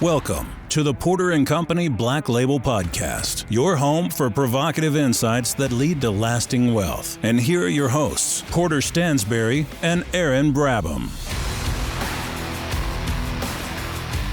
Welcome to the Porter & Company Black Label Podcast, your home for provocative insights that lead to lasting wealth. And here are your hosts, Porter Stansberry and Aaron Brabham.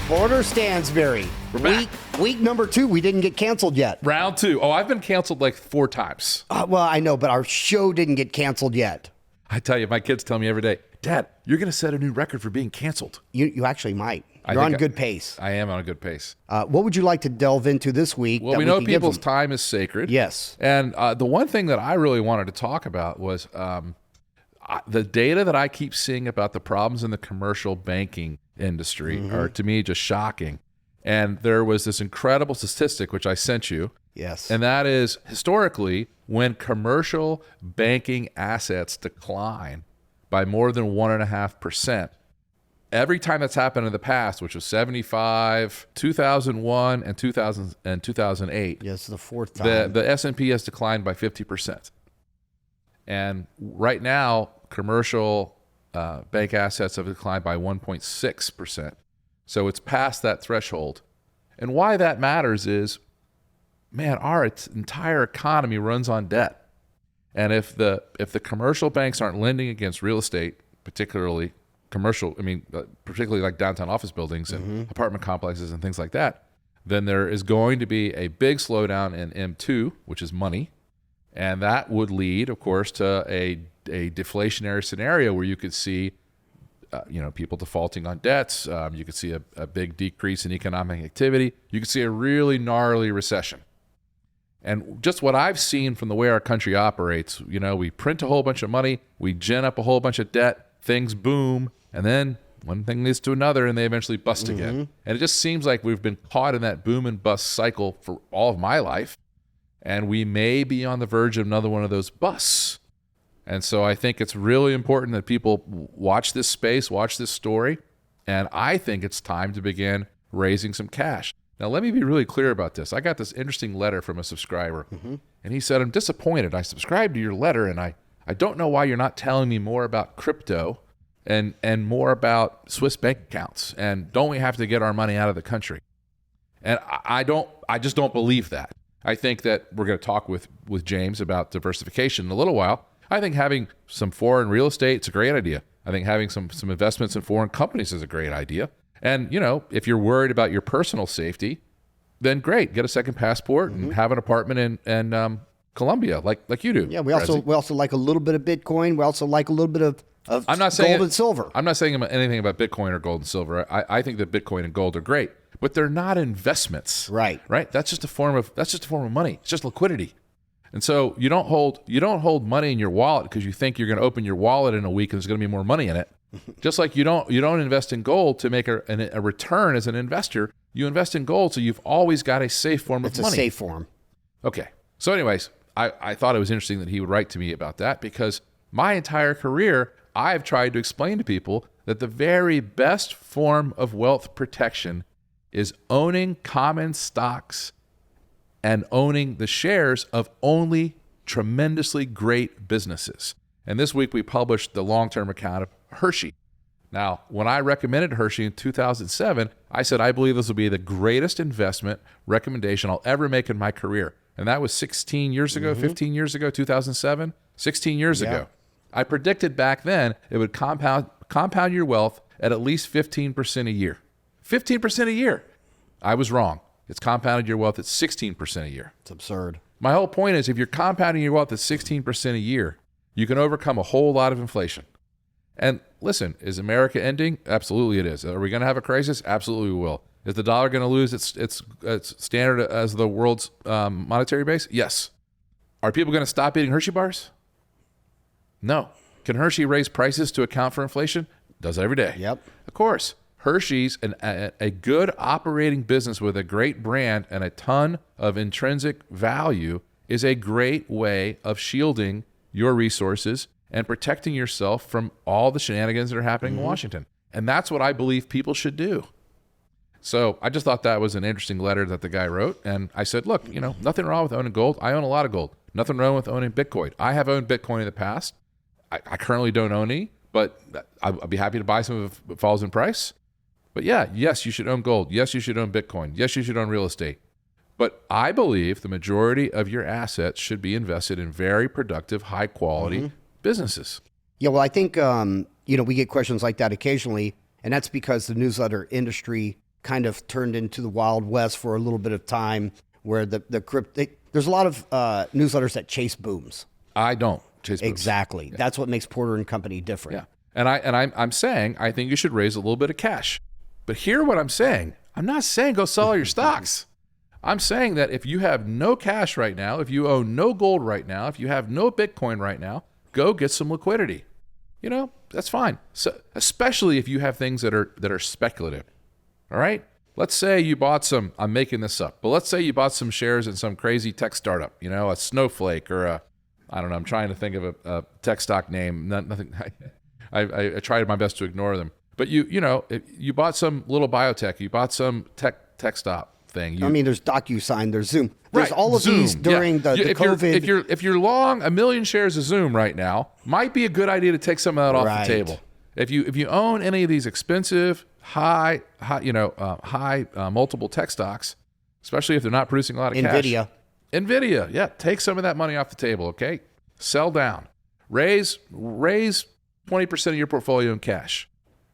Porter Stansberry. We're back. Week number 2, we didn't get canceled yet. Round 2. Oh, I've been canceled like 4 times. Well, I know, but our show didn't get canceled yet. I tell you, my kids tell me every day, Dad, you're going to set a new record for being canceled. You actually might. You're on good pace. I am on a good pace. What would you like to delve into this week? Well, we know people's time is sacred. Yes. And the one thing that I really wanted to talk about was the data that I keep seeing about the problems in the commercial banking industry are, to me, just shocking. And there was this incredible statistic, which I sent you. Yes. And that is, historically, when commercial banking assets decline by more than 1.5%, every time that's happened in the past, which was 75, 2001, and 2008. Yes, the fourth time. The S&P has declined by 50%. And right now, commercial bank assets have declined by 1.6%. So it's past that threshold. And why that matters is, man, our entire economy runs on debt. And if the commercial banks aren't lending against real estate, particularly particularly like downtown office buildings and apartment complexes and things like that, then there is going to be a big slowdown in M2, which is money. And that would lead, of course, to a deflationary scenario where you could see, people defaulting on debts. You could see a big decrease in economic activity. You could see a really gnarly recession. And just what I've seen from the way our country operates, we print a whole bunch of money, we gin up a whole bunch of debt, things boom, and then one thing leads to another, and they eventually bust again. And it just seems like we've been caught in that boom and bust cycle for all of my life, and we may be on the verge of another one of those busts. And so I think it's really important that people watch this space, watch this story, and I think it's time to begin raising some cash. Now, let me be really clear about this. I got this interesting letter from a subscriber, and he said, I'm disappointed. I subscribed to your letter, and I don't know why you're not telling me more about crypto and more about Swiss bank accounts. And don't we have to get our money out of the country? And I just don't believe that. I think that we're going to talk with James about diversification in a little while. I think having some foreign real estate is a great idea. I think having some investments in foreign companies is a great idea. And, if you're worried about your personal safety, then great. Get a second passport and have an apartment in Colombia, like you do. Yeah, we also like a little bit of Bitcoin. We also like a little bit of gold and silver. I'm not saying anything about Bitcoin or gold and silver. I think that Bitcoin and gold are great, but they're not investments. Right. That's just a form of money. It's just liquidity. And so you don't hold money in your wallet because you think you're going to open your wallet in a week and there's going to be more money in it. Just like you don't invest in gold to make a return as an investor. You invest in gold so you've always got a safe form of money. It's a safe form. Okay. So anyways, I thought it was interesting that he would write to me about that because my entire career, I've tried to explain to people that the very best form of wealth protection is owning common stocks and owning the shares of only tremendously great businesses. And this week we published the long-term account of Hershey. Now, when I recommended Hershey in 2007, I said, I believe this will be the greatest investment recommendation I'll ever make in my career. And that was 16 years ago, 15 years ago, 2007, 16 years ago. I predicted back then it would compound your wealth at least 15% a year. 15% a year. I was wrong. It's compounded your wealth at 16% a year. It's absurd. My whole point is if you're compounding your wealth at 16% a year, you can overcome a whole lot of inflation. And listen, is America ending? Absolutely it is. Are we going to have a crisis? Absolutely we will. Is the dollar going to lose its standard as the world's monetary base? Yes. Are people going to stop eating Hershey bars? No. Can Hershey raise prices to account for inflation? Does it every day. Yep. Of course. Hershey's a good operating business with a great brand and a ton of intrinsic value is a great way of shielding your resources and protecting yourself from all the shenanigans that are happening in Washington. And that's what I believe people should do. So I just thought that was an interesting letter that the guy wrote. And I said, look, nothing wrong with owning gold. I own a lot of gold. Nothing wrong with owning Bitcoin. I have owned Bitcoin in the past. I currently don't own any, but I'll be happy to buy some if it falls in price. But yeah, yes, you should own gold. Yes, you should own Bitcoin. Yes, you should own real estate. But I believe the majority of your assets should be invested in very productive, high quality businesses. Yeah, well, I think, we get questions like that occasionally, and that's because the newsletter industry kind of turned into the Wild West for a little bit of time, where there's a lot of newsletters that chase booms. I don't chase booms. Exactly. Yeah. That's what makes Porter and Company different. Yeah. And I'm saying I think you should raise a little bit of cash. But hear what I'm saying. I'm not saying go sell all your stocks. I'm saying that if you have no cash right now, if you own no gold right now, if you have no Bitcoin right now, go get some liquidity. That's fine. So, especially if you have things that are speculative. All right? Let's say you bought some, I'm making this up, but let's say you bought some shares in some crazy tech startup, a Snowflake or I don't know, I'm trying to think of a tech stock name. Nothing. I tried my best to ignore them. But you bought some little biotech, you bought some tech stop thing. There's DocuSign, there's Zoom. There's all of Zoom. These during the COVID. If you're long 1 million shares of Zoom right now, might be a good idea to take some of that off the table. If you own any of these expensive, high multiple tech stocks, especially if they're not producing a lot of cash. NVIDIA, yeah, take some of that money off the table, okay? Sell down. Raise 20% of your portfolio in cash.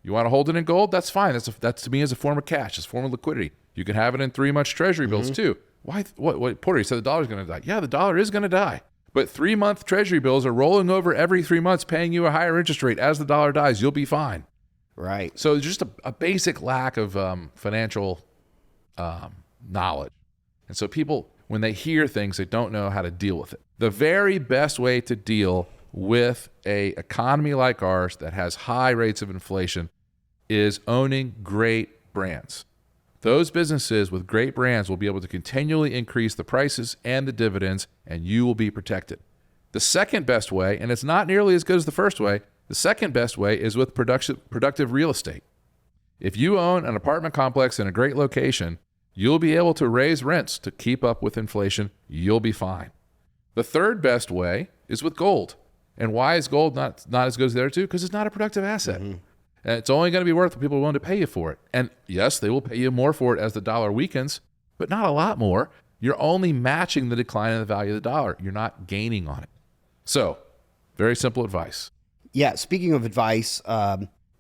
You want to hold it in gold? That's fine. That's to me as a form of cash. It's a form of liquidity. You can have it in 3-month treasury bills too. Why? What? Porter, you said the dollar's going to die. Yeah, the dollar is going to die. But 3-month treasury bills are rolling over every 3 months, paying you a higher interest rate. As the dollar dies, you'll be fine. Right. So just a basic lack of financial knowledge. And so people, when they hear things, they don't know how to deal with it. The very best way to deal with a economy like ours that has high rates of inflation is owning great brands. Those businesses with great brands will be able to continually increase the prices and the dividends, and you will be protected. The second best way, and it's not nearly as good as the first way, the second best way is with productive real estate. If you own an apartment complex in a great location, you'll be able to raise rents to keep up with inflation. You'll be fine. The third best way is with gold. And why is gold not as good as the other two? Because it's not a productive asset. And it's only going to be worth what people are willing to pay you for it. And yes, they will pay you more for it as the dollar weakens, but not a lot more. You're only matching the decline in the value of the dollar. You're not gaining on it. So, very simple advice. Yeah, speaking of advice,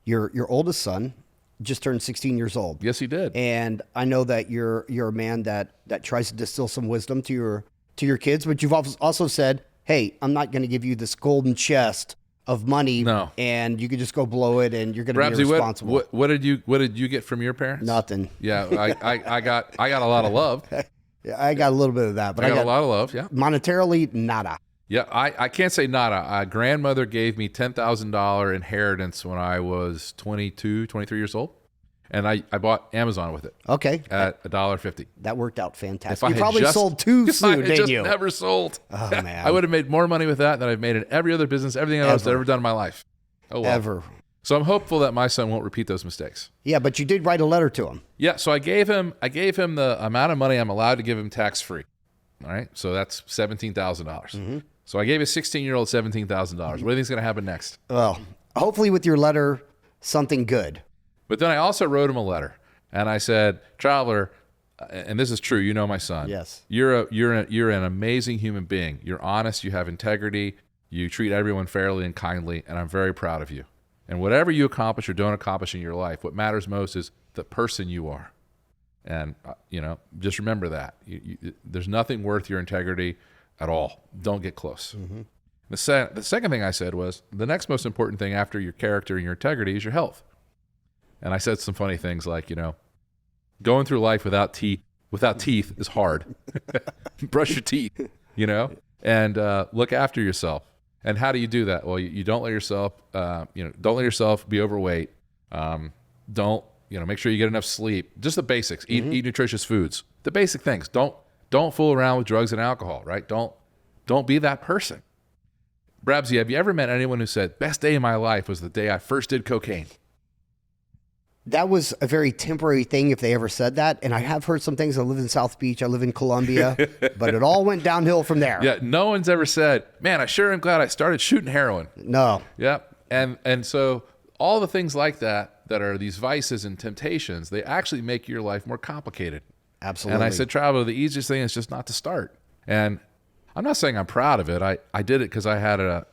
your oldest son just turned 16 years old. Yes, he did. And I know that you're a man that tries to distill some wisdom to your kids, but you've also said, hey, I'm not going to give you this golden chest of money, and you can just go blow it, and you're going to be irresponsible. What did you get from your parents? Nothing. Yeah, I got a lot of love. Yeah, I got a little bit of that, but I got a lot of love. Yeah, monetarily, nada. Yeah, I can't say nada. Grandmother gave me $10,000 inheritance when I was 23 years old. And I bought Amazon with it. Okay. At $1.50. That worked out fantastic. You probably sold too soon, didn't you? Never sold. Oh, man. I would have made more money with that than I've made in every other business, everything else I've ever done in my life. Oh, well. Ever. So I'm hopeful that my son won't repeat those mistakes. Yeah, but you did write a letter to him. Yeah, so I gave him the amount of money I'm allowed to give him tax-free. All right? So that's $17,000. So I gave a 16-year-old $17,000. What do you think is going to happen next? Well, hopefully with your letter, something good. But then I also wrote him a letter, and I said, Traveler, and this is true, you know my son. Yes. You're an amazing human being. You're honest, you have integrity, you treat everyone fairly and kindly, and I'm very proud of you. And whatever you accomplish or don't accomplish in your life, what matters most is the person you are. And, just remember that. There's nothing worth your integrity at all. Don't get close. The second thing I said was, the next most important thing after your character and your integrity is your health. And I said some funny things like, going through life without teeth is hard. Brush your teeth, and look after yourself. And how do you do that? Well, you don't let yourself, don't let yourself be overweight. Don't, make sure you get enough sleep. Just the basics. Eat nutritious foods. The basic things. Don't fool around with drugs and alcohol, right? Don't be that person. Brabsy, have you ever met anyone who said, best day of my life was the day I first did cocaine? That was a very temporary thing if they ever said that. And I have heard some things. I live in South Beach. I live in Colombia. But it all went downhill from there. Yeah, no one's ever said, man, I sure am glad I started shooting heroin. No. Yeah. And so all the things like that, that are these vices and temptations, they actually make your life more complicated. Absolutely. And I said, Traveler, the easiest thing is just not to start. And I'm not saying I'm proud of it. I did it because I had an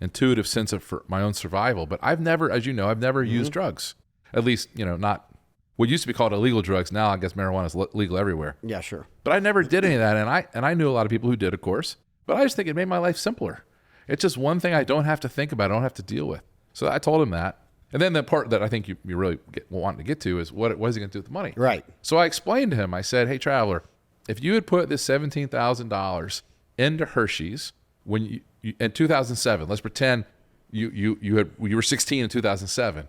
intuitive sense of for my own survival. But I've never, as you know, I've never used drugs. At least, not what used to be called illegal drugs. Now I guess marijuana is legal everywhere. Yeah, sure. But I never did any of that. And I knew a lot of people who did, of course. But I just think it made my life simpler. It's just one thing I don't have to think about. I don't have to deal with. So I told him that. And then the part that I think you really wanting to get to is what is he going to do with the money? Right. So I explained to him, I said, hey, Traveler, if you had put this $17,000 into Hershey's when you in 2007, let's pretend you were 16 in 2007,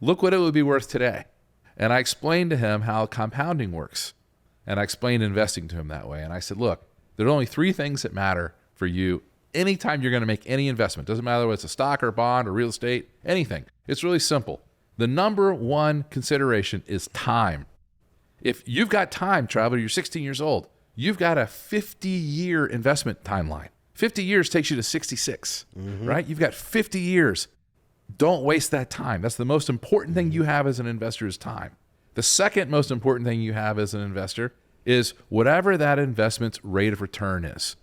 look what it would be worth today. And I explained to him how compounding works. And I explained investing to him that way. And I said, look, there are only three things that matter for you anytime you're going to make any investment. Doesn't matter whether it's a stock or bond or real estate, anything. It's really simple. The number one consideration is time. If you've got time, Traveler, you're 16 years old, you've got a 50-year investment timeline. 50 years takes you to 66, right? You've got 50 years. Don't waste that time. That's the most important thing you have as an investor is time. The second most important thing you have as an investor is whatever that investment's rate of return is.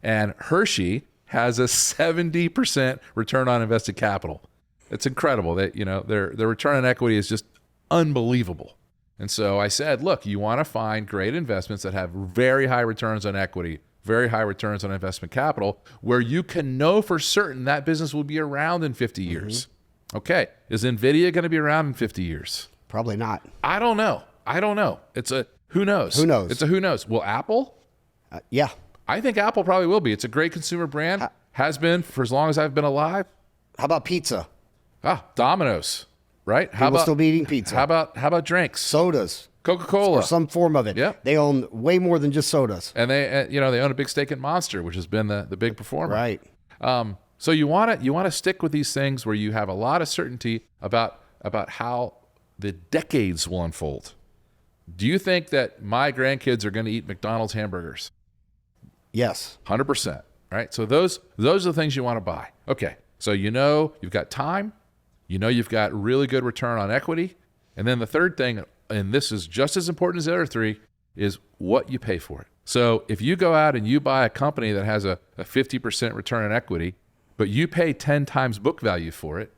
And Hershey has a 70% return on invested capital. It's incredible that, their return on equity is just unbelievable. And so I said, look, you want to find great investments that have very high returns on equity, very high returns on investment capital, where you can know for certain that business will be around in 50 years. Okay. Is NVIDIA going to be around in 50 years? Probably not. I don't know. It's a who knows? Who knows? It's a who knows. Will Apple? Yeah. I think Apple probably will be. It's a great consumer brand. Has been for as long as I've been alive. How about pizza? Domino's, right? People still be eating pizza. How about drinks? Sodas. Coca-Cola. Or some form of it. Yep. They own way more than just sodas. And they own a big stake in Monster, which has been the big performer. Right. So you want to stick with these things where you have a lot of certainty about how the decades will unfold. Do you think that my grandkids are going to eat McDonald's hamburgers? Yes. 100%. Right. So those are the things you want to buy. Okay. So you've got time. You've got really good return on equity. And then the third thing, and this is just as important as the other three, is what you pay for it. So if you go out and you buy a company that has a 50% return on equity, but you pay 10 times book value for it,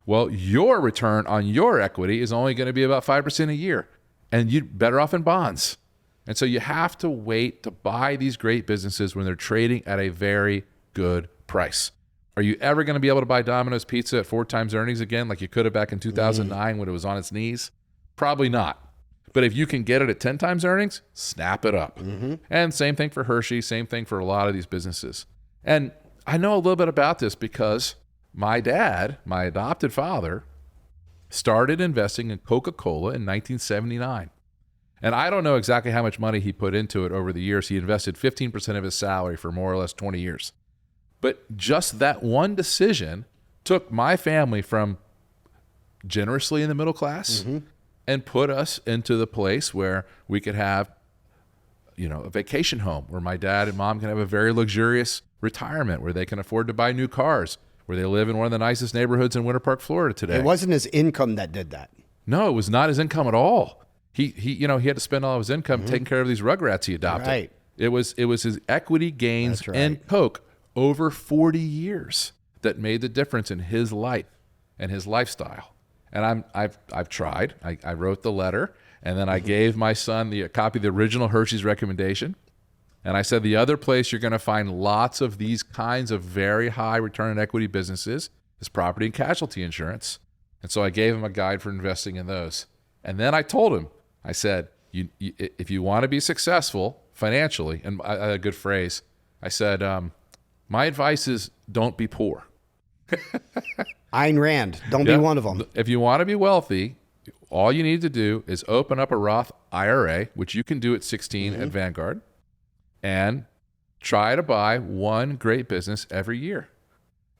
well, your return on your equity is only going to be about 5% a year, and you're better off in bonds. And so you have to wait to buy these great businesses when they're trading at a very good price. Are you ever going to be able to buy Domino's Pizza at 4 times earnings again like you could have back in 2009 when it was on its knees? Probably not. But if you can get it at 10 times earnings, snap it up. And same thing for Hershey, same thing for a lot of these businesses. And I know a little bit about this because my dad, my adopted father, started investing in Coca-Cola in 1979. And I don't know exactly how much money he put into it over the years. He invested 15% of his salary for more or less 20 years. But just that one decision took my family from generously in the middle class and put us into the place where we could have, a vacation home where my dad and mom can have a very luxurious retirement, where they can afford to buy new cars, where they live in one of the nicest neighborhoods in Winter Park, Florida today. It wasn't his income that did that. No, it was not his income at all. He had to spend all of his income taking care of these rugrats he adopted. Right. It was his equity gains in Coke over 40 years that made the difference in his life and his lifestyle. And I've tried. I wrote the letter, and then I gave my son a copy of the original Hershey's recommendation. And I said, the other place you're going to find lots of these kinds of very high return on equity businesses is property and casualty insurance. And so I gave him a guide for investing in those. And then I told him, I said, if you want to be successful financially, and I had a good phrase, I said, my advice is don't be poor. Ayn Rand, don't be one of them. If you want to be wealthy, all you need to do is open up a Roth IRA, which you can do at 16 at Vanguard, and try to buy one great business every year.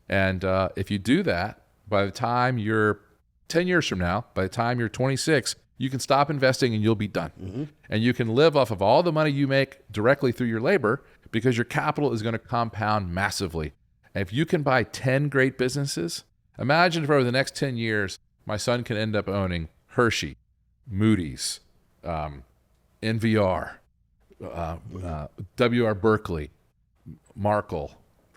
And if you do that, by the time you're 10 years from now, by the time you're 26, you can stop investing and you'll be done. And you can live off of all the money you make directly through your labor because your capital is going to compound massively. And if you can buy 10 great businesses, imagine if over the next 10 years, my son can end up owning Hershey, Moody's, NVR, W.R. Berkeley, Markle,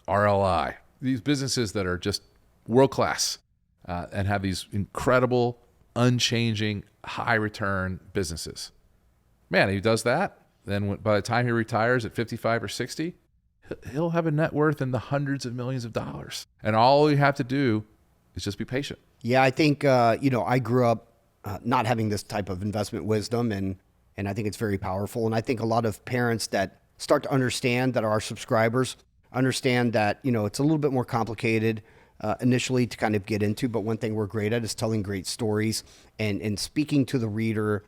RLI, these businesses that are just world-class and have these incredible, unchanging, high-return businesses. Man, if he does that, then by the time he retires at 55 or 60, he'll have a net worth in the hundreds of millions of dollars. And all you have to do is just be patient. Yeah, I think, I grew up not having this type of investment wisdom, and I think it's very powerful. And I think a lot of parents that start to understand, that are our subscribers, understand that, it's a little bit more complicated initially to kind of get into, but one thing we're great at is telling great stories and speaking to the reader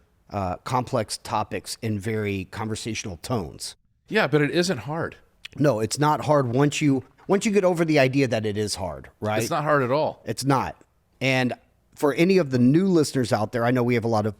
complex topics in very conversational tones. Yeah, but it isn't hard. No, it's not hard once you get over the idea that it is hard, right? It's not hard at all. It's not. And for any of the new listeners out there, I know we have a lot of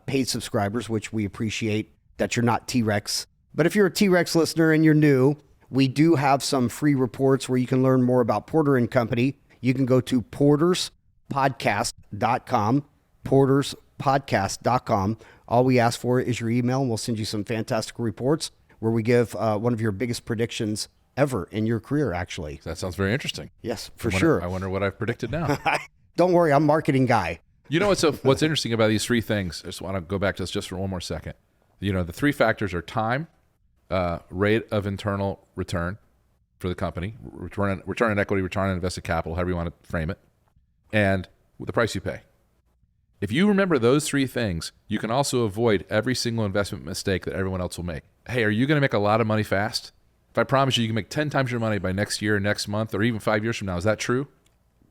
paid subscribers, which we appreciate that you're not T-Rex. But if you're a T-Rex listener and you're new, we do have some free reports where you can learn more about Porter & Company. You can go to porterspodcast.com, porterspodcast.com. All we ask for is your email, and we'll send you some fantastic reports where we give one of your biggest predictions ever in your career, actually. That sounds very interesting. Yes, for sure. I wonder what I've predicted now. Don't worry, I'm a marketing guy. You know what's interesting about these three things? I just want to go back to this just for one more second. The three factors are time, rate of internal return for the company, return on equity, return on invested capital, however you want to frame it, and the price you pay. If you remember those three things, you can also avoid every single investment mistake that everyone else will make. Hey, are you going to make a lot of money fast? If I promise you can make 10 times your money by next year, next month, or even 5 years from now, is that true?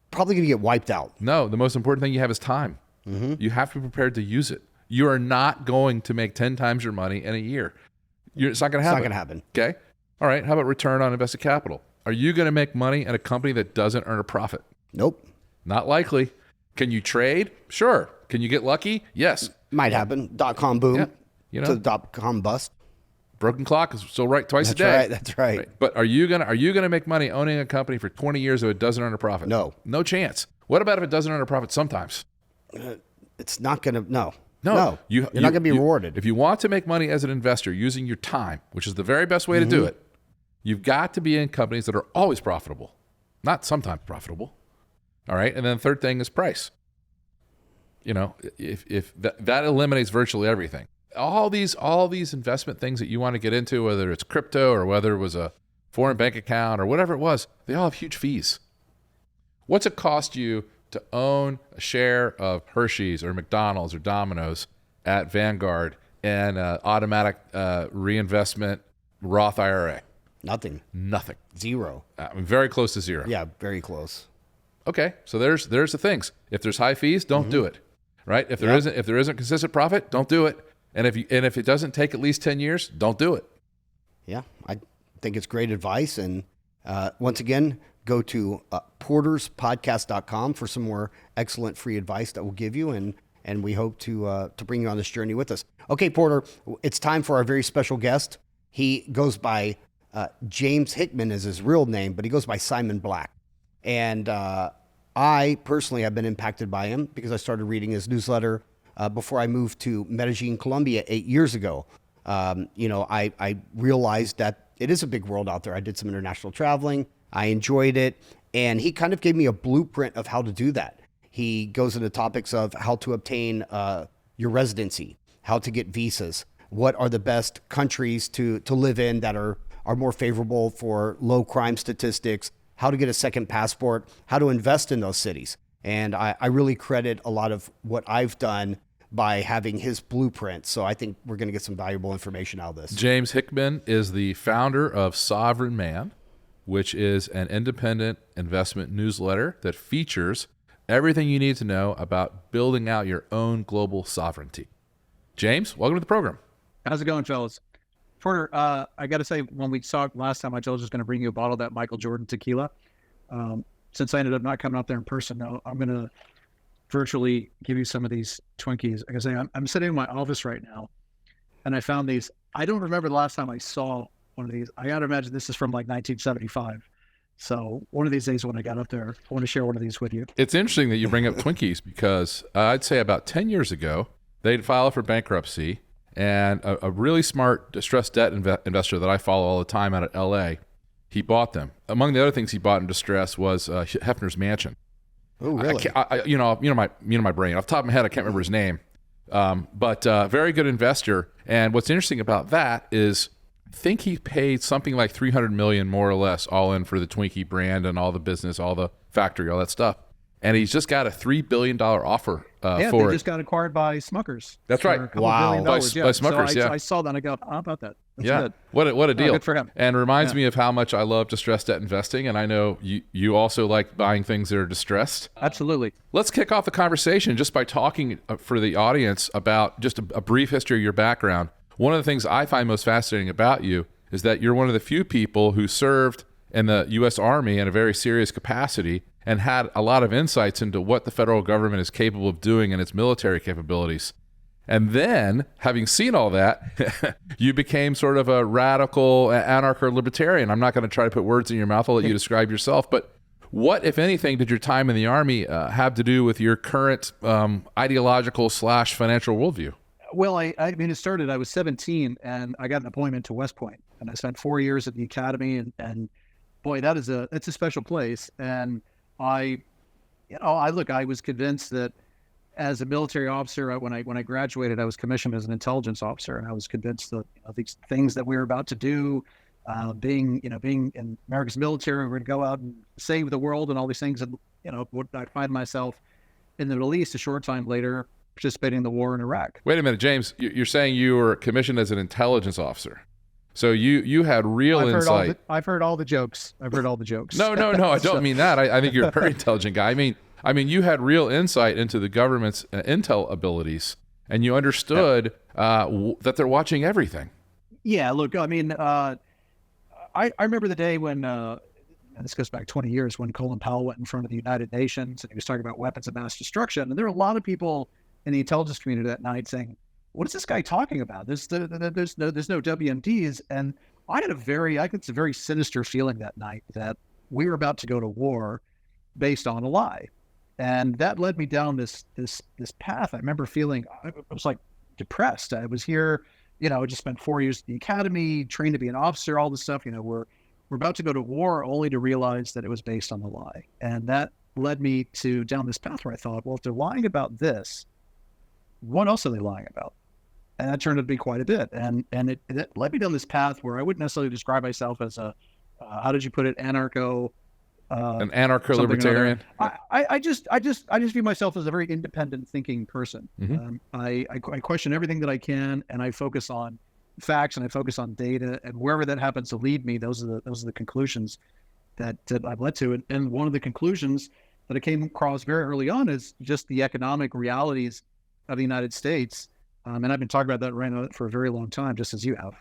Probably going to get wiped out. No, the most important thing you have is time. Mm-hmm. You have to be prepared to use it. You are not going to make 10 times your money in a year. It's not going to happen. It's not going to happen. Okay? All right, how about return on invested capital? Are you going to make money at a company that doesn't earn a profit? Nope. Not likely. Can you trade? Sure. Can you get lucky? Yes. Might happen. .com boom. Yeah. To the .com bust. Broken clock is still right twice a day. That's right. But are you gonna make money owning a company for 20 years if it doesn't earn a profit? No. No chance. What about if it doesn't earn a profit sometimes? It's not going to, no. You're not going to be rewarded. If you want to make money as an investor using your time, which is the very best way to do it, you've got to be in companies that are always profitable, not sometimes profitable. All right. And then the third thing is price. If that eliminates virtually everything. All these investment things that you want to get into, whether it's crypto or whether it was a foreign bank account or whatever it was, they all have huge fees. What's it cost you to own a share of Hershey's or McDonald's or Domino's at Vanguard and automatic reinvestment Roth IRA? Nothing. Zero. Very close to zero. Yeah, very close. Okay, so there's the things. If there's high fees, don't do it. Right? If there isn't consistent profit, don't do it. And if it doesn't take at least 10 years, don't do it. Yeah, I think it's great advice. And once again, go to porterspodcast.com for some more excellent free advice that we'll give you. And we hope to bring you on this journey with us. Okay, Porter, it's time for our very special guest. He goes by James Hickman is his real name, but he goes by Simon Black. And I personally have been impacted by him because I started reading his newsletter before I moved to Medellin, Colombia 8 years ago. I realized that it is a big world out there. I did some international traveling. I enjoyed it. And he kind of gave me a blueprint of how to do that. He goes into topics of how to obtain your residency, how to get visas, what are the best countries to live in that are more favorable for low crime statistics, how to get a second passport, how to invest in those cities. And I really credit a lot of what I've done by having his blueprint. So I think we're going to get some valuable information out of this. James Hickman is the founder of Sovereign Man, which is an independent investment newsletter that features everything you need to know about building out your own global sovereignty. James, welcome to the program. How's it going, fellas? Porter, I got to say, when we talked last time, I told you I was going to bring you a bottle of that Michael Jordan tequila. Since I ended up not coming up there in person, now I'm going to virtually give you some of these Twinkies. Like I say, I'm sitting in my office right now, and I found these. I don't remember the last time I saw one of these. I got to imagine this is from like 1975. So one of these days when I got up there, I want to share one of these with you. It's interesting that you bring up Twinkies because I'd say about 10 years ago, they'd filed for bankruptcy, and a really smart distressed debt investor that I follow all the time out of L.A., he bought them. Among the other things he bought in distress was Hefner's mansion. Oh, really? You know my brain. Off the top of my head, I can't remember his name. But very good investor. And what's interesting about that is I think he paid something like $300 million more or less all in for the Twinkie brand and all the business, all the factory, all that stuff. And he's just got a $3 billion offer for they it. just got acquired by Smuckers. That's right. For a couple Wow. $1 billion. By Yeah. Smuckers, So yeah. I saw that and I go, how about that? That's Yeah. good. What a deal. Good for him. And reminds me of how much I love distressed debt investing. And I know you also like buying things that are distressed. Absolutely. Let's kick off the conversation just by talking for the audience about just a brief history of your background. One of the things I find most fascinating about you is that you're one of the few people who served in the U.S. Army in a very serious capacity and had a lot of insights into what the federal government is capable of doing in its military capabilities. And then, having seen all that, you became sort of a radical anarcho-libertarian. I'm not going to try to put words in your mouth. I'll let you describe yourself. But what, if anything, did your time in the Army have to do with your current ideological / financial worldview? Well, I mean, it started, I was 17 and I got an appointment to West Point and I spent 4 years at the academy and boy, it's a special place. And I was convinced that as a military officer, when I graduated, I was commissioned as an intelligence officer, and I was convinced that these things that we were about to do, being in America's military, we're going to go out and save the world and all these things. And would I find myself in the Middle East a short time later, participating in the war in Iraq? Wait a minute, James. You're saying you were commissioned as an intelligence officer. So you had real insight. I've heard all the jokes. No, I don't mean that. I think you're a very intelligent guy. I mean, you had real insight into the government's intel abilities, and you understood that they're watching everything. Yeah, look, I mean, I remember the day when, this goes back 20 years, when Colin Powell went in front of the United Nations, and he was talking about weapons of mass destruction. And there were a lot of people in the intelligence community that night saying, what is this guy talking about? There's no WMDs. And I had I think it's a very sinister feeling that night that we were about to go to war based on a lie. And that led me down this path. I remember feeling, I was like depressed. I was here, I just spent 4 years at the academy, trained to be an officer, all this stuff. We're about to go to war only to realize that it was based on a lie. And that led me down this path where I thought, well, if they're lying about this, what else are they lying about? And that turned out to be quite a bit. And it led me down this path where I wouldn't necessarily describe myself as a, how did you put it, anarcho? An anarcho-libertarian. I just view myself as a very independent thinking person. Mm-hmm. I question everything that I can, and I focus on facts and I focus on data, and wherever that happens to lead me, those are the conclusions that I've led to. And one of the conclusions that I came across very early on is just the economic realities of the United States. And I've been talking about that right now for a very long time, just as you have.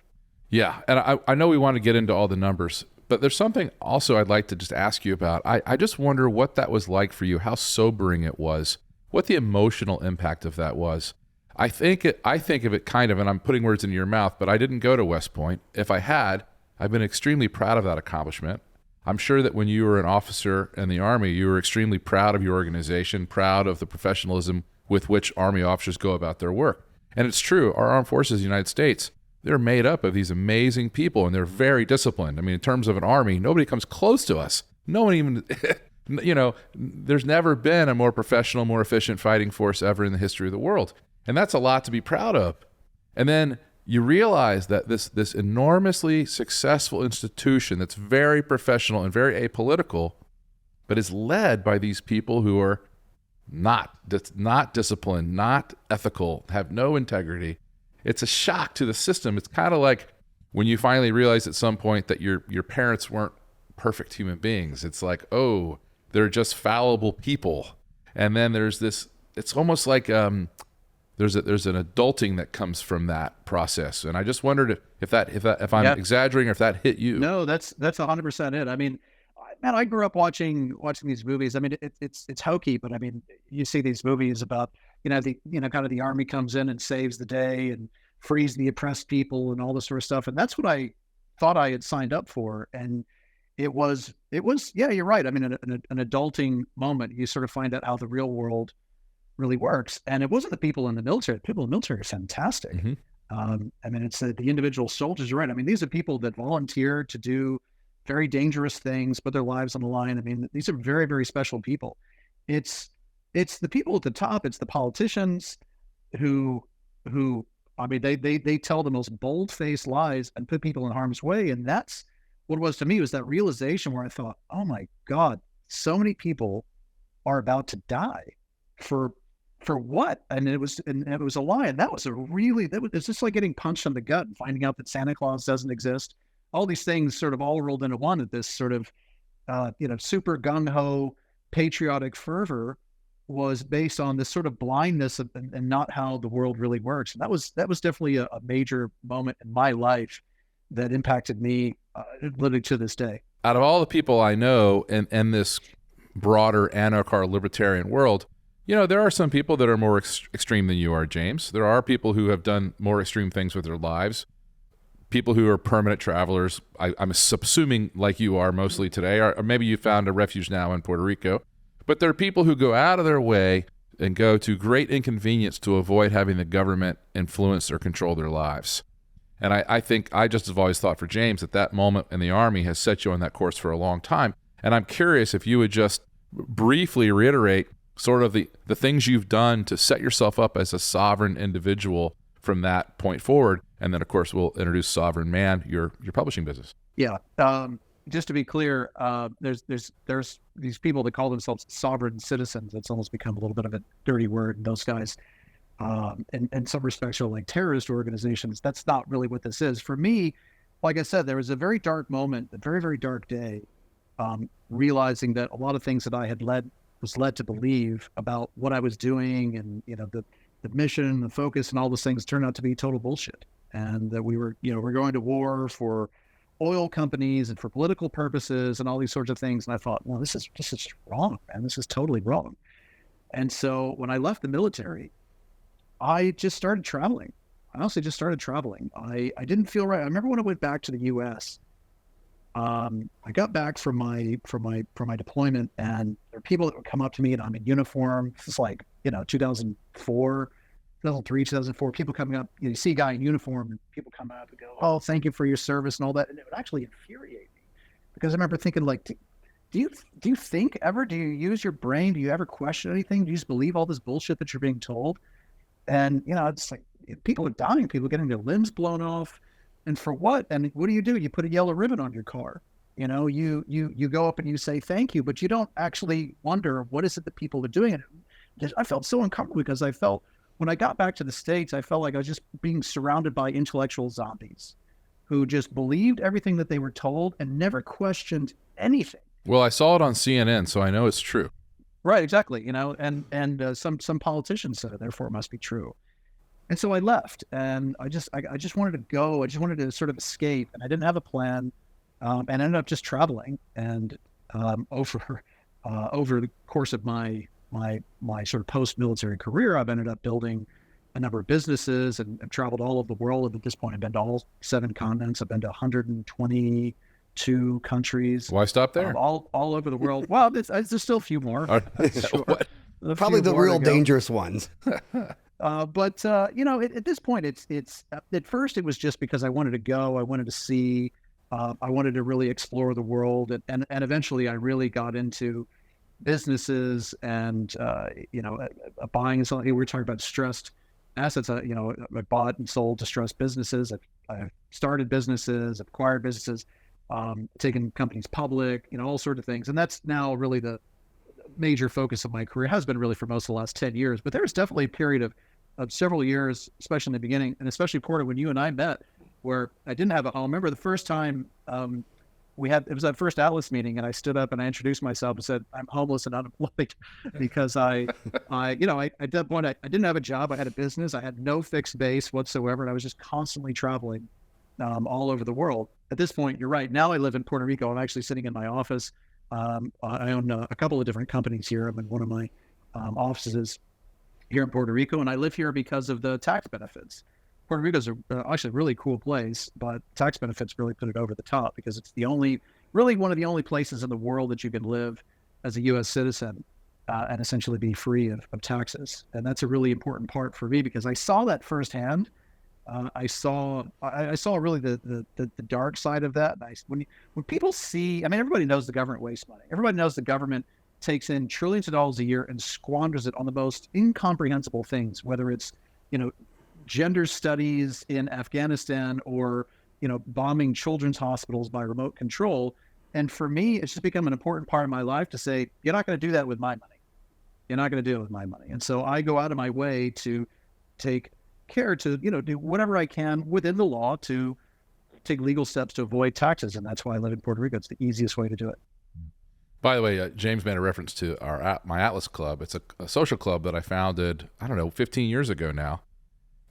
Yeah, and I know we want to get into all the numbers, but there's something also I'd like to just ask you about. I just wonder what that was like for you, how sobering it was, what the emotional impact of that was. I think of it kind of, and I'm putting words into your mouth, but I didn't go to West Point. If I had, I've been extremely proud of that accomplishment. I'm sure that when you were an officer in the Army, you were extremely proud of your organization, proud of the professionalism with which Army officers go about their work. And it's true, our armed forces of the United States, they're made up of these amazing people, and they're very disciplined. I mean, in terms of an army, nobody comes close to us. No one even, there's never been a more professional, more efficient fighting force ever in the history of the world. And that's a lot to be proud of. And then you realize that this enormously successful institution that's very professional and very apolitical, but is led by these people who are not disciplined, not ethical, have no integrity. It's a shock to the system. It's kind of like when you finally realize at some point that your parents weren't perfect human beings. It's like, oh, they're just fallible people. And then there's this, it's almost like there's an adulting that comes from that process. And I just wondered if I'm exaggerating or if that hit you. No, that's 100% it. I mean, man, I grew up watching these movies. I mean, it's hokey, but I mean, you see these movies about, kind of the army comes in and saves the day and frees the oppressed people and all this sort of stuff. And that's what I thought I had signed up for. And yeah, you're right. I mean, an adulting moment, you sort of find out how the real world really works. And it wasn't the people in the military. People in the military are fantastic. Mm-hmm. I mean, it's the individual soldiers. You're right. I mean, these are people that volunteer to do very dangerous things, put their lives on the line. I mean, these are very, very special people. It's the people at the top. It's the politicians who I mean, they tell the most bold-faced lies and put people in harm's way. And that's what it was to me, was that realization where I thought, oh my God, so many people are about to die for what? And it was a lie. And it's just like getting punched in the gut and finding out that Santa Claus doesn't exist. All these things sort of all rolled into one at this sort of, super gung-ho patriotic fervor was based on this sort of blindness and not how the world really works. And that was definitely a major moment in my life that impacted me literally to this day. Out of all the people I know in this broader anarcho-libertarian world, there are some people that are more extreme than you are, James. There are people who have done more extreme things with their lives. People who are permanent travelers, I'm assuming like you are mostly today, or maybe you found a refuge now in Puerto Rico. But there are people who go out of their way and go to great inconvenience to avoid having the government influence or control their lives. And I think I just have always thought for James that moment in the Army has set you on that course for a long time. And I'm curious if you would just briefly reiterate sort of the things you've done to set yourself up as a sovereign individual from that point forward. And then, of course, we'll introduce Sovereign Man, your publishing business. Yeah. Just to be clear, there's these people that call themselves sovereign citizens. It's almost become a little bit of a dirty word. Those guys, in some respects, are like terrorist organizations. That's not really what this is. For me, like I said, there was a very dark moment, a very, very dark day, realizing that a lot of things that I had was led to believe about what I was doing and, the mission, the focus, and all those things turned out to be total bullshit. And that we're going to war for oil companies and for political purposes and all these sorts of things. And I thought, well, this is wrong, man. This is totally wrong. And so when I left the military, I just started traveling. I honestly just started traveling. I didn't feel right. I remember when I went back to the U.S., I got back from my deployment, and there were people that would come up to me, and I'm in uniform. This is like 2004, 2003, 2004. People coming up, you see a guy in uniform, and people come up and go, "Oh, thank you for your service," and all that. And it would actually infuriate me, because I remember thinking, like, do you think ever? Do you use your brain? Do you ever question anything? Do you just believe all this bullshit that you're being told? And it's like people are dying, people getting their limbs blown off. And for what? And what do? You put a yellow ribbon on your car. You go up and you say thank you, but you don't actually wonder what is it that people are doing. And I felt so uncomfortable, because I felt when I got back to the States, I felt like I was just being surrounded by intellectual zombies who just believed everything that they were told and never questioned anything. Well, I saw it on CNN, so I know it's true. Right, exactly. And some politicians said it, therefore it must be true. And so I left, and I just wanted to go. I just wanted to sort of escape, and I didn't have a plan, and ended up just traveling. And over the course of my sort of post-military career, I've ended up building a number of businesses, and I've traveled all over the world. And at this point, I've been to all 7 continents. I've been to 122 countries. Why stop there? All over the world. Well, there's still a few more. Sure. Probably the real dangerous ones. But at this point, it's at first it was just because I wanted to go, I wanted to see, I wanted to really explore the world, and eventually I really got into businesses and buying and selling. We were talking about distressed assets. I bought and sold distressed businesses. I've started businesses, acquired businesses, taken companies public, all sorts of things, and that's now really the major focus of my career, has been really for most of the last 10 years. But there's definitely a period of several years, especially in the beginning, and especially, Puerto, when you and I met, where I didn't have a home. I remember the first time it was that first Atlas meeting, and I stood up and I introduced myself and said, I'm homeless and unemployed, because at that point, I didn't have a job. I had a business. I had no fixed base whatsoever. And I was just constantly traveling all over the world. At this point, you're right. Now I live in Puerto Rico. I'm actually sitting in my office. I own a couple of different companies here. I'm in one of my offices here in Puerto Rico, and I live here because of the tax benefits. Puerto Rico is actually a really cool place, but tax benefits really put it over the top, because it's the only really one of the only places in the world that you can live as a U.S. citizen and essentially be free of taxes. And that's a really important part for me because I saw that firsthand. I saw really the dark side of that. When people see, I mean, everybody knows the government wastes money. Everybody knows the government takes in trillions of dollars a year and squanders it on the most incomprehensible things, whether it's, gender studies in Afghanistan or, bombing children's hospitals by remote control. And for me, it's just become an important part of my life to say, you're not going to do that with my money. You're not going to do it with my money. And so I go out of my way to take care to, do whatever I can within the law to take legal steps to avoid taxes. And that's why I live in Puerto Rico. It's the easiest way to do it. By the way, James made a reference to my Atlas Club. It's a social club that I founded, 15 years ago now.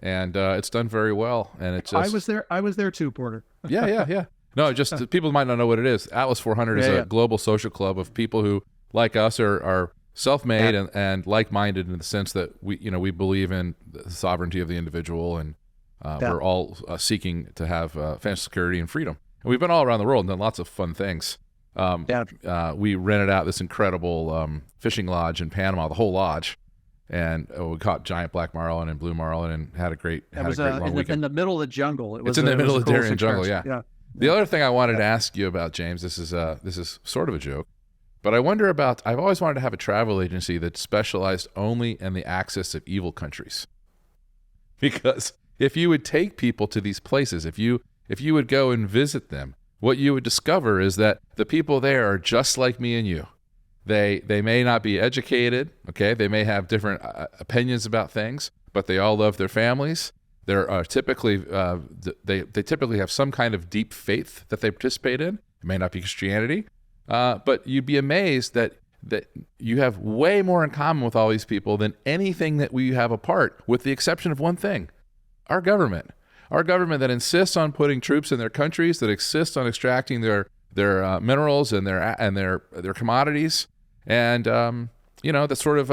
And it's done very well. And it's just... I was there too, Porter. Yeah. No, just people might not know what it is. Atlas 400 is a global social club of people who, like us, are self-made and like-minded in the sense that we believe in the sovereignty of the individual, and we're all seeking to have financial security and freedom. And we've been all around the world and done lots of fun things. We rented out this incredible fishing lodge in Panama, the whole lodge, and we caught giant black marlin and blue marlin and had a great long weekend. In the middle of the jungle. It's in the middle of the Darien jungle, yeah. The other thing I wanted to ask you about, James, this is sort of a joke, but I wonder about, I've always wanted to have a travel agency that specialized only in the access of evil countries. Because if you would take people to these places, if you would go and visit them, what you would discover is that the people there are just like me and you. They may not be educated, okay? They may have different opinions about things, but they all love their families. They're typically they typically have some kind of deep faith that they participate in. It may not be Christianity, but you'd be amazed that you have way more in common with all these people than anything that we have apart, with the exception of one thing: our government. Our government that insists on putting troops in their countries, that insists on extracting their minerals and their commodities, and that sort of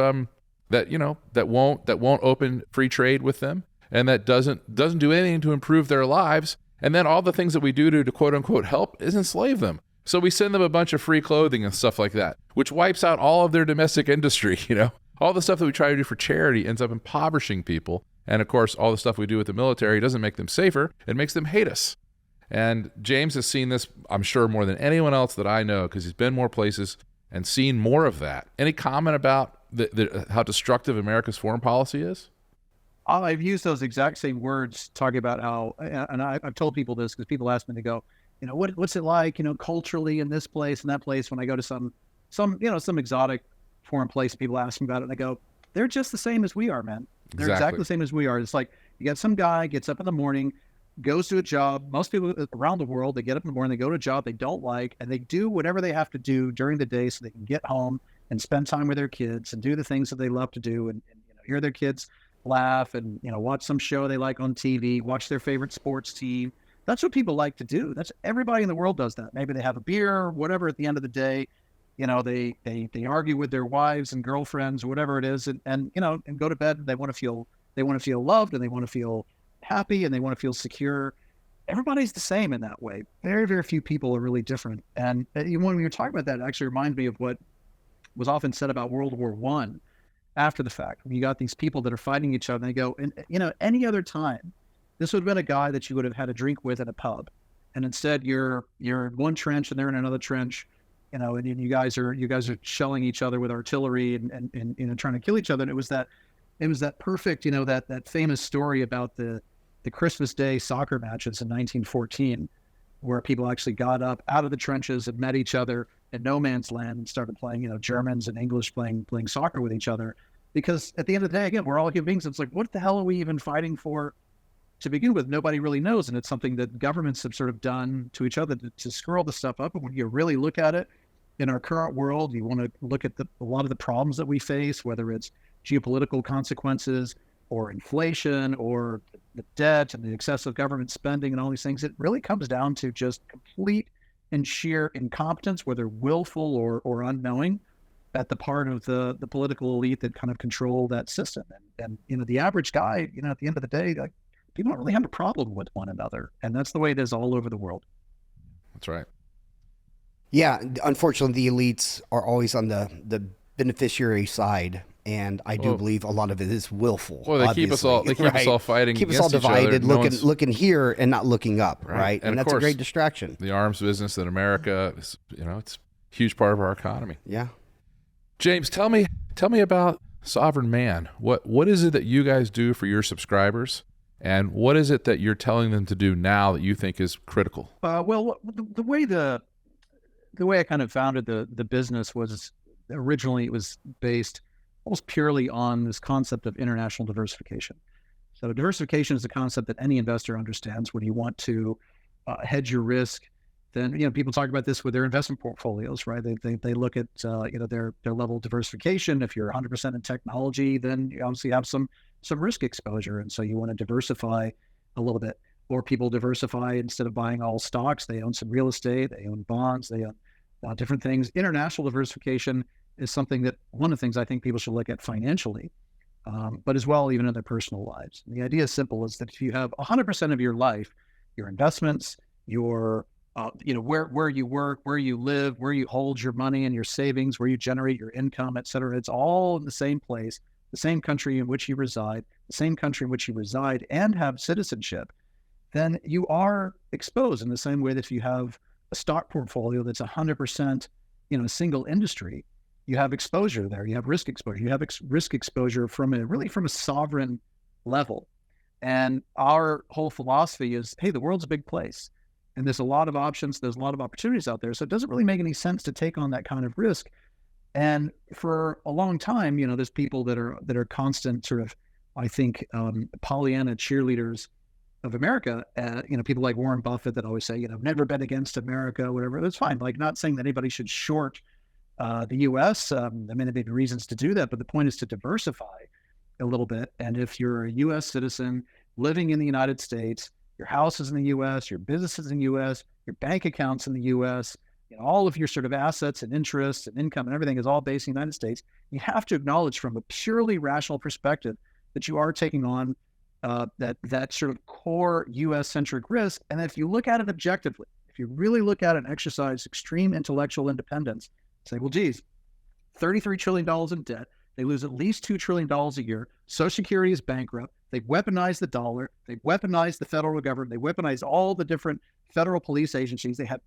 that won't open free trade with them, and that doesn't do anything to improve their lives. And then all the things that we do to quote unquote help is enslave them. So we send them a bunch of free clothing and stuff like that, which wipes out all of their domestic industry. All the stuff that we try to do for charity ends up impoverishing people. And of course, all the stuff we do with the military doesn't make them safer. It makes them hate us. And James has seen this, I'm sure, more than anyone else that I know, because he's been more places and seen more of that. Any comment about how destructive America's foreign policy is? I've used those exact same words talking about how, and I've told people this because people ask me to go, what's it like, culturally in this place and that place. When I go to some exotic foreign place, people ask me about it, and I go, they're just the same as we are, man. They're exactly the same as we are. It's like you got some guy gets up in the morning, goes to a job. Most people around the world, they get up in the morning, they go to a job they don't like, and they do whatever they have to do during the day so they can get home and spend time with their kids and do the things that they love to do, and hear their kids laugh and watch some show they like on TV, watch their favorite sports team. That's what people like to do. That's everybody in the world does that. Maybe they have a beer or whatever at the end of the day. They argue with their wives and girlfriends or whatever it is, and go to bed. And they want to feel loved, and they want to feel happy, and they want to feel secure. Everybody's the same in that way. Very, very few people are really different. And when you're talking about that, it actually reminds me of what was often said about World War I after the fact. When you got these people that are fighting each other, and they go, and any other time, this would have been a guy that you would have had a drink with at a pub, and instead you're in one trench and they're in another trench. And you guys are shelling each other with artillery and trying to kill each other. And it was that perfect, that famous story about the Christmas Day soccer matches in 1914, where people actually got up out of the trenches and met each other in no man's land and started playing, Germans and English playing soccer with each other. Because at the end of the day, again, we're all human beings. It's like, what the hell are we even fighting for to begin with? Nobody really knows. And it's something that governments have sort of done to each other to screw all this stuff up. And when you really look at it, in our current world, you want to look at a lot of the problems that we face, whether it's geopolitical consequences or inflation or the debt and the excessive government spending and all these things. It really comes down to just complete and sheer incompetence, whether willful or unknowing, at the part of the political elite that kind of control that system. And the average guy, at the end of the day, like, people don't really have a problem with one another. And that's the way it is all over the world. That's right. Yeah, unfortunately, the elites are always on the beneficiary side, and I do believe a lot of it is willful. Well, they keep us all fighting, keep us all against each other. divided, looking here and not looking up, right? And that's a great distraction. The arms business in America is, it's a huge part of our economy. Yeah. James, tell me about Sovereign Man. What is it that you guys do for your subscribers? And what is it that you're telling them to do now that you think is critical? Well, the way I kind of founded the business was originally it was based almost purely on this concept of international diversification. So diversification is a concept that any investor understands. When you want to hedge your risk, then people talk about this with their investment portfolios, right? They look at their level of diversification. If you're 100% in technology, then you obviously have some risk exposure, and so you want to diversify a little bit. Or people diversify, instead of buying all stocks, they own some real estate, they own bonds, they own different things. International diversification is something that one of the things I think people should look at financially, but as well even in their personal lives. And the idea is simple: is that if you have 100% of your life, your investments, your where you work, where you live, where you hold your money and your savings, where you generate your income, et cetera, it's all in the same place, the same country in which you reside, and have citizenship, then you are exposed in the same way that if you have a stock portfolio that's 100%, a single industry, you have exposure there. You have risk exposure. You have risk exposure from a sovereign level. And our whole philosophy is, hey, the world's a big place, and there's a lot of options. There's a lot of opportunities out there. So it doesn't really make any sense to take on that kind of risk. And for a long time, there's people that are constant sort of, I think, Pollyanna cheerleaders of America. People like Warren Buffett that always say, never bet against America, whatever. That's fine. Like, not saying that anybody should short the U.S. There may be reasons to do that, but the point is to diversify a little bit. And if you're a U.S. citizen living in the United States, your house is in the U.S., your business is in the U.S., your bank accounts in the U.S., all of your sort of assets and interests and income and everything is all based in the United States, you have to acknowledge from a purely rational perspective that you are taking on that sort of core U.S.-centric risk. And if you look at it objectively, if you really look at it and exercise extreme intellectual independence, say, well, geez, $33 trillion in debt, they lose at least $2 trillion a year, Social Security is bankrupt, they've weaponized the dollar, they've weaponized the federal government, they weaponized all the different federal police agencies, they have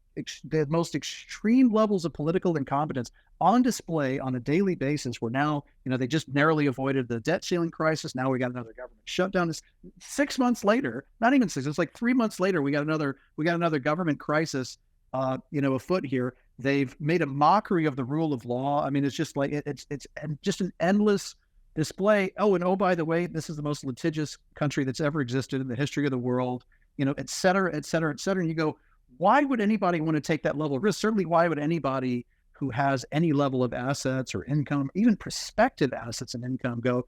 the most extreme levels of political incompetence on display on a daily basis, where now, they just narrowly avoided the debt ceiling crisis. Now we got another government shutdown. 6 months later, not even 6, it's like 3 months later, we got another government crisis, afoot here. They've made a mockery of the rule of law. I mean, it's just like, it's just an endless display. Oh, and by the way, this is the most litigious country that's ever existed in the history of the world, et cetera, et cetera, et cetera. And you go, why would anybody want to take that level of risk? Certainly, why would anybody who has any level of assets or income, even prospective assets and income, go,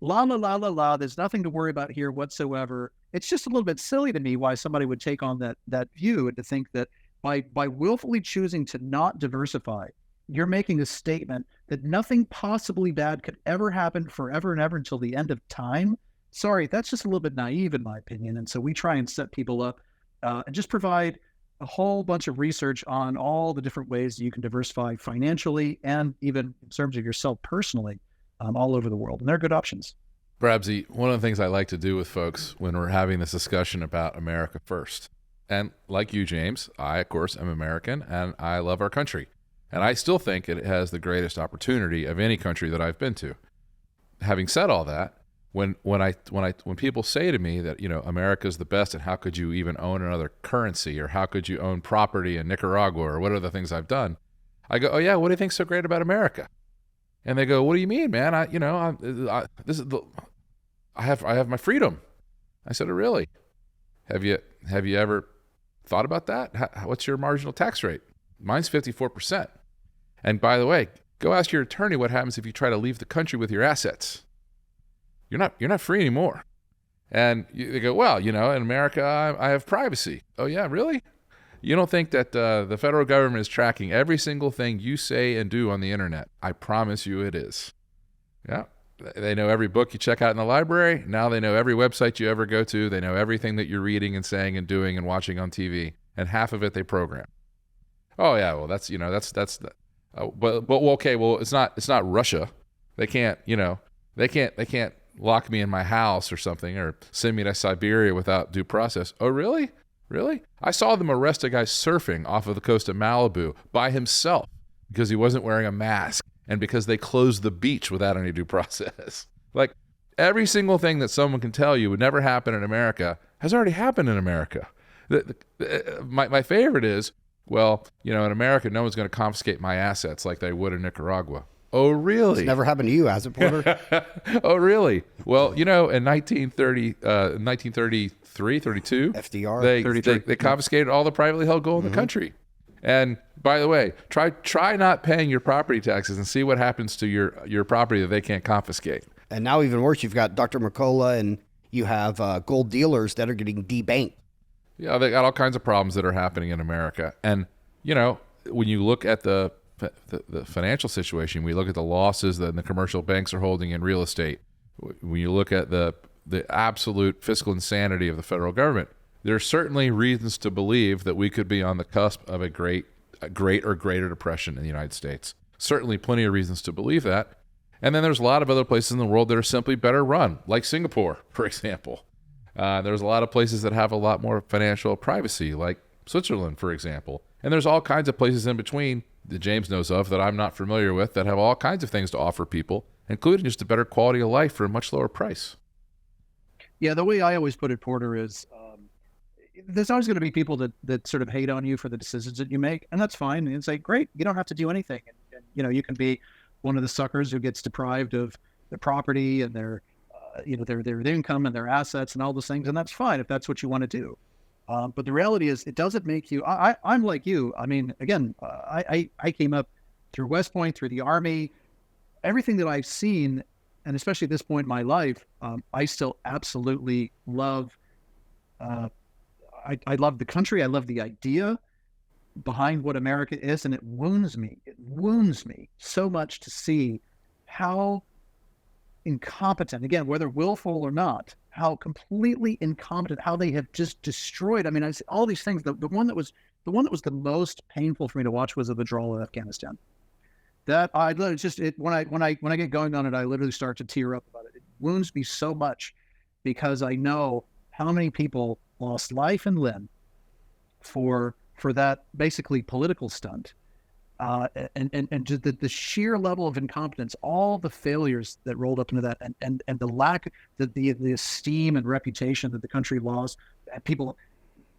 la, la, la, la, la, there's nothing to worry about here whatsoever. It's just a little bit silly to me why somebody would take on that view, and to think that by willfully choosing to not diversify, you're making a statement that nothing possibly bad could ever happen forever and ever until the end of time. Sorry, that's just a little bit naive in my opinion. And so we try and set people up and just provide a whole bunch of research on all the different ways that you can diversify financially and even in terms of yourself personally, all over the world. And they're good options. Brabsy, one of the things I like to do with folks when we're having this discussion about America first, and like you, James, I, of course, am American, and I love our country. And I still think it has the greatest opportunity of any country that I've been to. Having said all that, when people say to me that, America's the best, and how could you even own another currency, or how could you own property in Nicaragua, or what are the things I've done, I go, oh yeah, what do you think's so great about America? And they go, what do you mean, man? I have my freedom. I said, oh, really? Have you ever thought about that? What's your marginal tax rate? Mine's 54%. And by the way, go ask your attorney what happens if you try to leave the country with your assets. You're not free anymore. And they go, well, in America, I have privacy. Oh yeah, really? You don't think that the federal government is tracking every single thing you say and do on the internet? I promise you it is. Yeah. They know every book you check out in the library. Now they know every website you ever go to. They know everything that you're reading and saying and doing and watching on TV. And half of it they program. Oh yeah, well okay, well it's not Russia. They can't lock me in my house or something, or send me to Siberia without due process. Oh really? Really? I saw them arrest a guy surfing off of the coast of Malibu by himself because he wasn't wearing a mask and because they closed the beach without any due process. Like, every single thing that someone can tell you would never happen in America has already happened in America. My favorite is, well, in America, no one's going to confiscate my assets like they would in Nicaragua. Oh, really? It's never happened to you, has it, Porter? Oh, really? Well, in 1933, 32, FDR, they confiscated all the privately held gold in the country. And by the way, try not paying your property taxes and see what happens to your property that they can't confiscate. And now even worse, you've got Dr. McCullough and you have gold dealers that are getting debanked. Yeah, they got all kinds of problems that are happening in America. And, when you look at the financial situation, we look at the losses that the commercial banks are holding in real estate. When you look at the absolute fiscal insanity of the federal government, there are certainly reasons to believe that we could be on the cusp of a great or greater depression in the United States. Certainly plenty of reasons to believe that. And then there's a lot of other places in the world that are simply better run, like Singapore, for example. There's a lot of places that have a lot more financial privacy, like Switzerland, for example. And there's all kinds of places in between that James knows of that I'm not familiar with that have all kinds of things to offer people, including just a better quality of life for a much lower price. Yeah, the way I always put it, Porter, is there's always going to be people that sort of hate on you for the decisions that you make, and that's fine. And say, great, you don't have to do anything. And you can be one of the suckers who gets deprived of their property and their income and their assets and all those things, and that's fine if that's what you want to do. But the reality is, it doesn't make you. I'm like you. I mean, again, I came up through West Point, through the Army, everything that I've seen, and especially at this point in my life, I still absolutely love. I love the country. I love the idea behind what America is, and it wounds me. It wounds me so much to see how incompetent, again, whether willful or not, how completely incompetent, how they have just destroyed. I mean, I see all these things. The one that was the most painful for me to watch was the withdrawal of Afghanistan. That I literally just when I get going on it, I literally start to tear up about it. It wounds me so much because I know how many people lost life and limb for that basically political stunt, and just the sheer level of incompetence, all the failures that rolled up into that, and the lack, the esteem and reputation that the country lost, people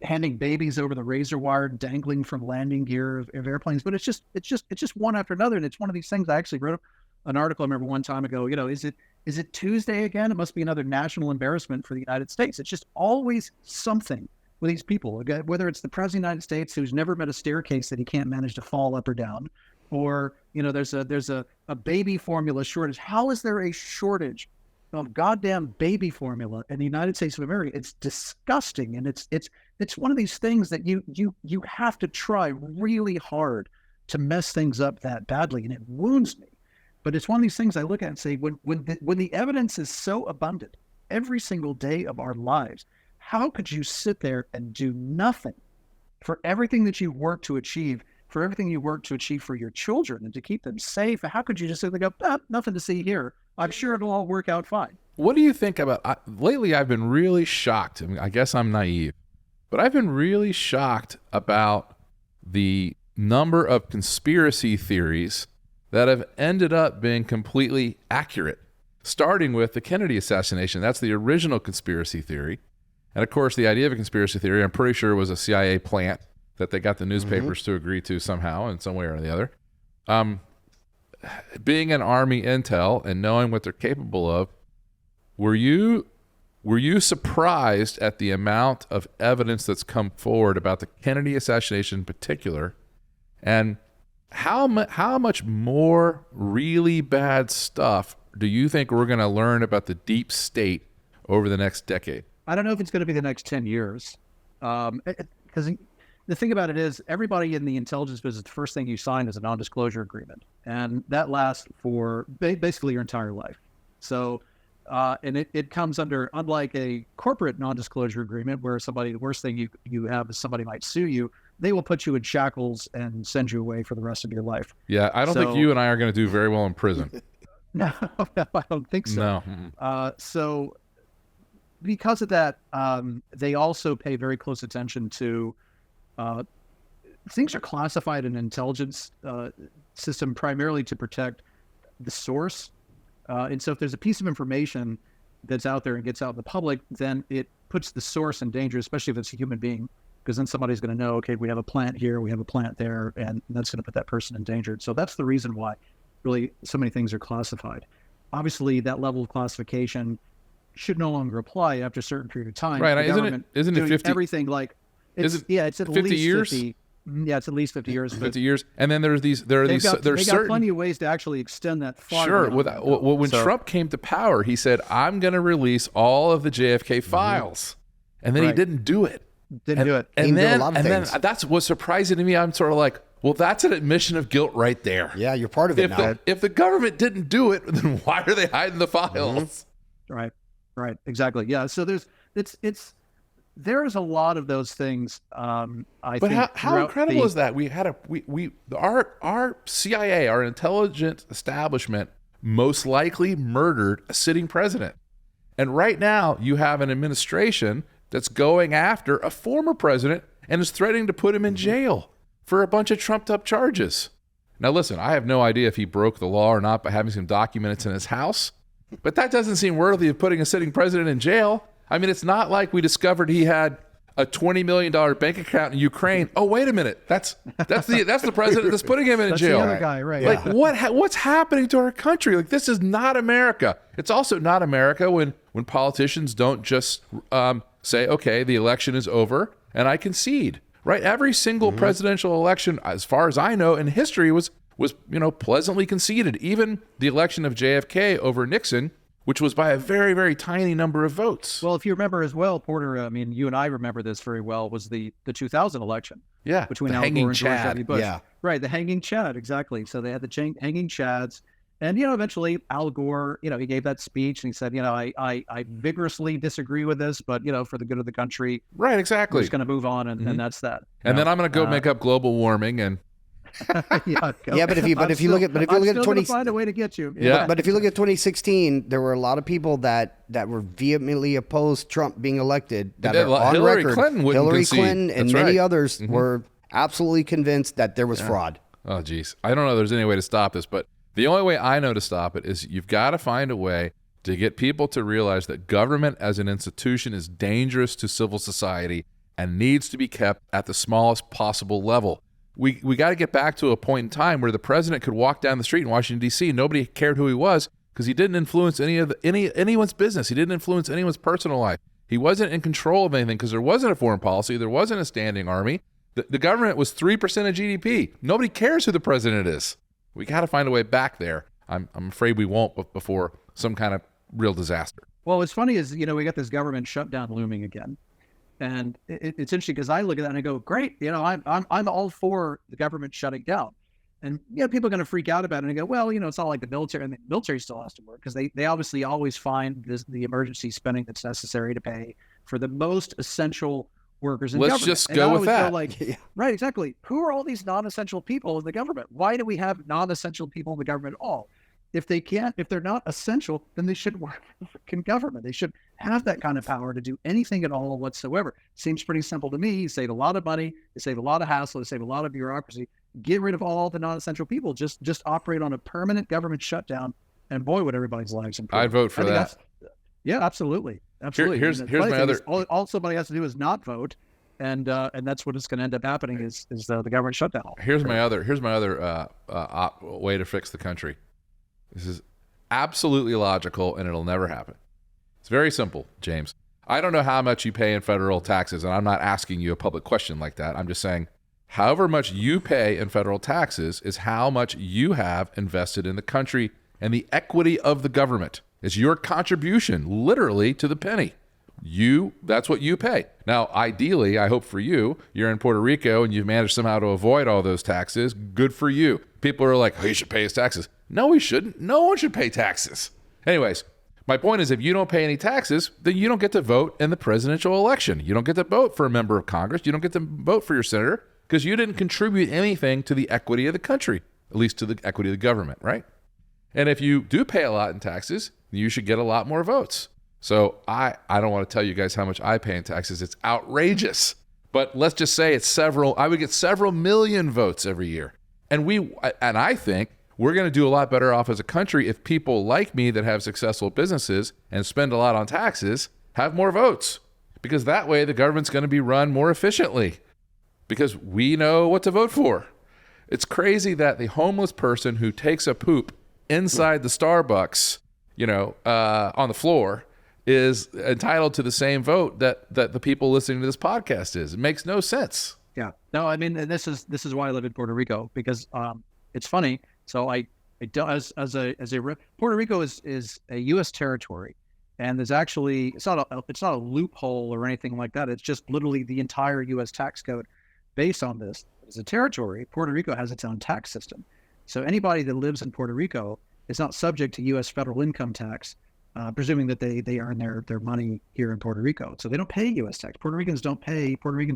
handing babies over the razor wire, dangling from landing gear of airplanes. But it's just one after another, and it's one of these things. I actually wrote an article, I remember one time ago. Is it Tuesday again? It must be another national embarrassment for the United States. It's just always something with these people, whether it's the president of the United States who's never met a staircase that he can't manage to fall up or down, or there's a baby formula shortage. How is there a shortage of goddamn baby formula in the United States of America? It's disgusting, and it's one of these things that you have to try really hard to mess things up that badly, and it wounds me. But it's one of these things I look at and say, when the evidence is so abundant every single day of our lives, how could you sit there and do nothing for everything that you work to achieve, for everything you work to achieve for your children and to keep them safe? How could you just sit there and go, nothing to see here. I'm sure it'll all work out fine. What do you think about, lately I've been really shocked. I mean, I guess I'm naive, but I've been really shocked about the number of conspiracy theories that have ended up being completely accurate, starting with the Kennedy assassination. That's the original conspiracy theory. And of course, the idea of a conspiracy theory, I'm pretty sure, was a CIA plant that they got the newspapers to agree to somehow in some way or the other. Being an Army intel and knowing what they're capable of, were you surprised at the amount of evidence that's come forward about the Kennedy assassination in particular, and how much more really bad stuff do you think we're going to learn about the deep state over the next decade? I don't know if it's going to be the next 10 years. Because the thing about it is, everybody in the intelligence business, the first thing you sign is a non-disclosure agreement. And that lasts for basically your entire life. So, and it comes under, unlike a corporate non-disclosure agreement where the worst thing you have is somebody might sue you. they will put you in shackles and send you away for the rest of your life. Yeah, I don't think you and I are going to do very well in prison. No, I don't think so. No. So because of that, they also pay very close attention to things are classified in intelligence system primarily to protect the source. And so if there's a piece of information that's out there and gets out in the public, then it puts the source in danger, especially if it's a human being, because then somebody's going to know, okay, we have a plant here, we have a plant there, and that's going to put that person in danger. So that's the reason why really so many things are classified. Obviously, that level of classification should no longer apply after a certain period of time. Right. Isn't it 50? Everything like, it's at 50 least years? 50. Yeah, it's at least 50 years. 50 years. And then there's They've got certain plenty of ways to actually extend that far. Sure. When Trump came to power, he said, I'm going to release all of the JFK files. And then he didn't do it. Didn't do it. And then that's what's surprising to me. I'm sort of like, well, that's an admission of guilt right there. Yeah, you're part of it now. If the government didn't do it, then why are they hiding the files? Right. Exactly. Yeah. So there's a lot of those things. I think. But how incredible is that? Our CIA, our intelligence establishment, most likely murdered a sitting president, and right now you have an administration that's going after a former president and is threatening to put him in jail for a bunch of trumped up charges. Now, listen, I have no idea if he broke the law or not by having some documents in his house, but that doesn't seem worthy of putting a sitting president in jail. I mean, it's not like we discovered he had a $20 million bank account in Ukraine. Oh, wait a minute. That's the president that's putting him in jail. That's the other guy, right? Like, what's happening to our country? Like, this is not America. It's also not America when politicians don't just say, okay, the election is over and I concede, right? Every single presidential election, as far as I know, in history was pleasantly conceded. Even the election of JFK over Nixon, which was by a very, very tiny number of votes. Well, if you remember as well, Porter, I mean, you and I remember this very well, was the 2000 election. Yeah, between the Al hanging Gore and George Chad. W. Bush. Yeah. Right, the hanging Chad, exactly. So they had the hanging Chads. And, eventually Al Gore, he gave that speech and he said, I vigorously disagree with this, but, for the good of the country. Right, exactly. We're just going to move on and that's that. And then I'm going to go make up global warming and. But if you look at 20, find a way to get you. Yeah. But if you look at 2016, there were a lot of people that were vehemently opposed Trump being elected. That are on Hillary record. Clinton wouldn't Hillary concede. Clinton and That's many right. others were absolutely convinced that there was fraud. Oh, geez. I don't know if there's any way to stop this, but the only way I know to stop it is you've got to find a way to get people to realize that government as an institution is dangerous to civil society and needs to be kept at the smallest possible level. We got to get back to a point in time where the president could walk down the street in Washington, D.C. Nobody cared who he was because he didn't influence anyone's business. He didn't influence anyone's personal life. He wasn't in control of anything because there wasn't a foreign policy. There wasn't a standing army. The government was 3% of GDP. Nobody cares who the president is. We got to find a way back there. I'm afraid we won't before some kind of real disaster. Well, what's funny is, we got this government shutdown looming again. And it's interesting because I look at that and I go, great, I'm all for the government shutting down. And people are going to freak out about it and go, well, it's not like the military, and the military still has to work because they obviously always find the emergency spending that's necessary to pay for the most essential workers in government. Let's just go with that. Right, exactly. Who are all these non-essential people in the government? Why do we have non-essential people in the government at all? If they're not essential, then they should work in government. They should have that kind of power to do anything at all whatsoever. Seems pretty simple to me. You save a lot of money, you save a lot of hassle, you save a lot of bureaucracy. Get rid of all the non-essential people. Just operate on a permanent government shutdown, and boy, would everybody's lives improve. I'd vote for that. Yeah, absolutely. Here's my other. All somebody has to do is not vote, and that's what is going to end up happening is the government shutdown. Here's my other way to fix the country. This is absolutely illogical, and it'll never happen. It's very simple, James. I don't know how much you pay in federal taxes, and I'm not asking you a public question like that. I'm just saying, however much you pay in federal taxes is how much you have invested in the country and the equity of the government. It's your contribution, literally, to the penny. That's what you pay. Now, ideally, I hope for you, you're in Puerto Rico and you've managed somehow to avoid all those taxes. Good for you. People are like, oh, you should pay his taxes. No, we shouldn't. No one should pay taxes. Anyways, my point is if you don't pay any taxes, then you don't get to vote in the presidential election. You don't get to vote for a member of Congress. You don't get to vote for your senator. because you didn't contribute anything to the equity of the country, at least to the equity of the government, right? And if you do pay a lot in taxes, you should get a lot more votes. So I don't want to tell you guys how much I pay in taxes. It's outrageous. But let's just say I would get several million votes every year. And I think we're going to do a lot better off as a country if people like me that have successful businesses and spend a lot on taxes have more votes. Because that way the government's going to be run more efficiently because we know what to vote for. It's crazy that the homeless person who takes a poop inside the Starbucks, on the floor, is entitled to the same vote that the people listening to this podcast is. It makes no sense. Yeah. No, I mean, this is why I live in Puerto Rico, because it's funny. So I don't, Puerto Rico is a U.S. territory, and there's actually it's not a loophole or anything like that. It's just literally the entire U.S. tax code based on this. As a territory, Puerto Rico has its own tax system. So anybody that lives in Puerto Rico is not subject to U.S. federal income tax, presuming that they earn their money here in Puerto Rico. So they don't pay U.S. tax. Puerto Ricans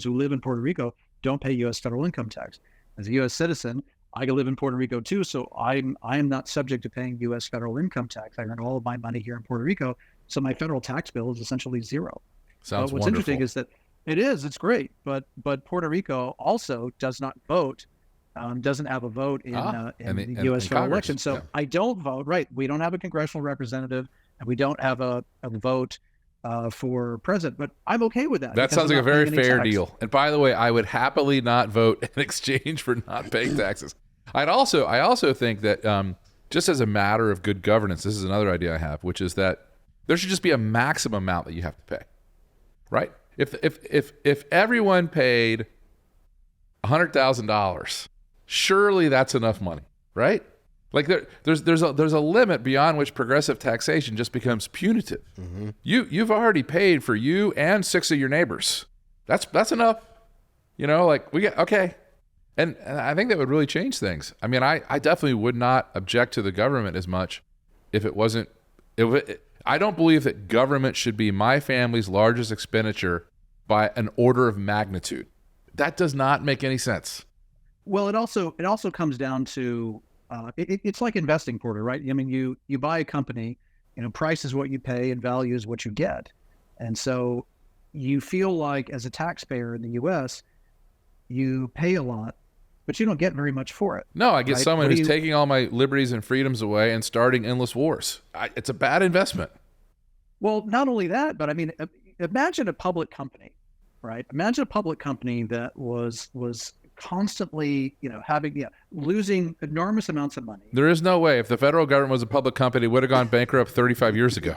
who live in Puerto Rico don't pay U.S. federal income tax. As a U.S. citizen, I can live in Puerto Rico too, so I am not subject to paying U.S. federal income tax. I earn all of my money here in Puerto Rico, so my federal tax bill is essentially zero. Sounds what's wonderful. Interesting is that it's great, but Puerto Rico also does not vote. Doesn't have a vote in the U.S. federal election. So yeah. I don't vote. Right. We don't have a congressional representative, and we don't have a vote for president. But I'm okay with that. That sounds like a very fair deal. And by the way, I would happily not vote in exchange for not paying taxes. I also think that just as a matter of good governance, this is another idea I have, which is that there should just be a maximum amount that you have to pay. Right. If everyone paid $100,000. Surely that's enough money, right? Like there's a limit beyond which progressive taxation just becomes punitive. Mm-hmm. You've already paid for you and 6 of your neighbors. That's enough. Okay. And I think that would really change things. I mean, I definitely would not object to the government as much if it wasn't. I don't believe that government should be my family's largest expenditure by an order of magnitude. That does not make any sense. Well, it also comes down to it's like investing, Porter, right? I mean, you buy a company, price is what you pay and value is what you get, and so you feel like as a taxpayer in the U.S. you pay a lot, but you don't get very much for it. No, I get someone who's taking all my liberties and freedoms away and starting endless wars. It's a bad investment. Well, not only that, but I mean, imagine a public company, right? Imagine a public company that was constantly, losing enormous amounts of money. There is no way. If the federal government was a public company, it would have gone bankrupt 35 years ago.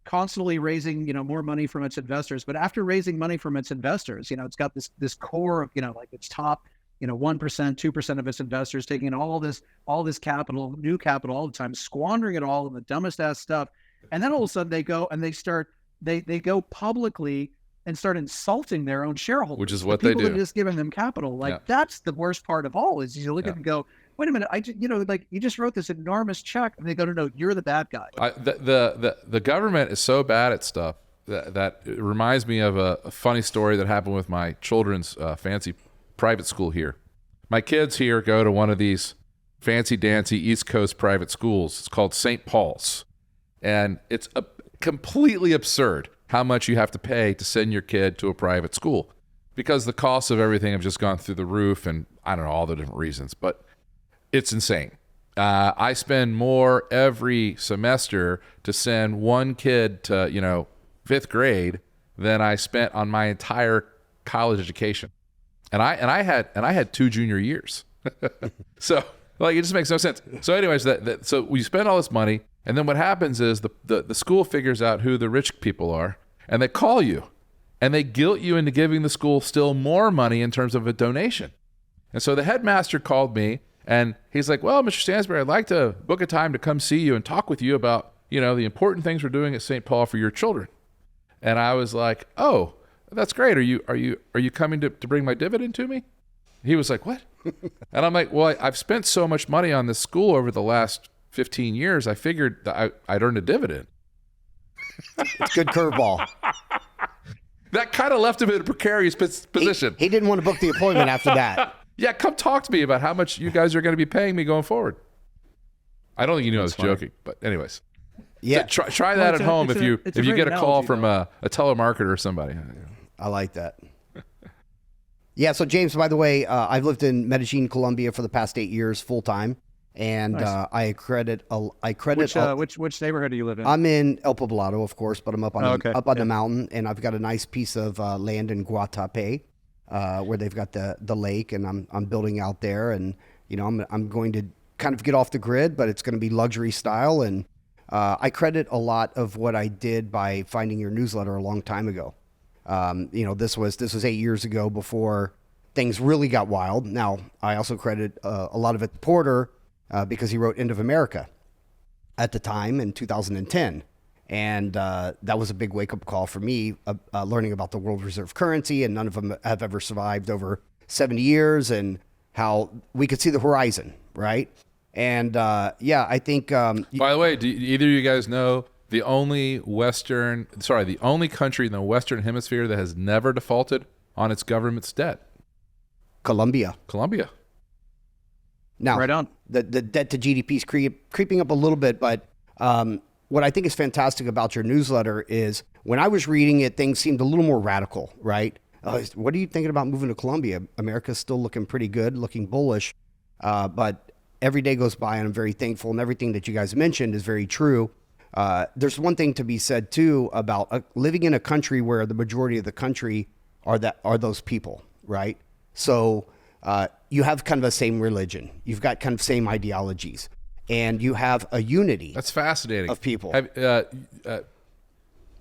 Constantly raising, more money from its investors. But after raising money from its investors, it's got this core of, like its top, 1%, 2% of its investors taking all this capital, new capital all the time, squandering it all in the dumbest ass stuff. And then all of a sudden they go and they go publicly and start insulting their own shareholders, which is what they do. People that are just giving them capital. That's the worst part of all. Is you look at it and go, wait a minute, you just wrote this enormous check, and they go, no, you're the bad guy. The government is so bad at stuff that it reminds me of a funny story that happened with my children's fancy private school here. My kids here go to one of these fancy dancy East Coast private schools. It's called St. Paul's, and it's completely absurd how much you have to pay to send your kid to a private school because the costs of everything have just gone through the roof, and I don't know all the different reasons, but it's insane. I spend more every semester to send one kid to, 5th grade than I spent on my entire college education. And I had 2 junior years. So it just makes no sense. So anyways, so we spend all this money, and then what happens is the school figures out who the rich people are, and they call you, and they guilt you into giving the school still more money in terms of a donation. And so the headmaster called me, and he's like, well, Mr. Stansberry, I'd like to book a time to come see you and talk with you about, the important things we're doing at St. Paul for your children. And I was like, oh, that's great. Are you coming to bring my dividend to me? He was like, what? And I'm like, well, I've spent so much money on this school over the last 15 years, I figured that I'd earn a dividend. It's a good curveball. That kind of left him in a precarious position. He didn't want to book the appointment after that. Yeah, come talk to me about how much you guys are going to be paying me going forward. I don't think you knew I was joking, but anyways. Yeah. So try that at home if you get a call from a telemarketer or somebody. I like that. Yeah. So James, by the way, I've lived in Medellin, Colombia for the past 8 years full time, and Nice. I credit Which neighborhood do you live in? I'm in El Poblado, of course, but I'm up on okay. the mountain, and I've got a nice piece of land in Guatape, where they've got the lake, and I'm building out there, and I'm going to kind of get off the grid, but it's going to be luxury style, and I credit a lot of what I did by finding your newsletter a long time ago. This was 8 years ago before things really got wild. Now, I also credit a lot of it to Porter because he wrote End of America at the time in 2010. And that was a big wake-up call for me, learning about the world reserve currency, and none of them have ever survived over 70 years, and how we could see the horizon, right? And I think... By the way, do either of you guys know the only country in the Western Hemisphere that has never defaulted on its government's debt? Colombia. Now, Right on. The debt to GDP is creeping up a little bit, but what I think is fantastic about your newsletter is when I was reading it, things seemed a little more radical, right? What are you thinking about moving to Colombia? America's still looking pretty good, looking bullish, but every day goes by and I'm very thankful, and everything that you guys mentioned is very true. There's one thing to be said too about living in a country where the majority of the country are those people, right? So you have kind of the same religion, you've got kind of same ideologies, and you have a unity. That's fascinating. Of people.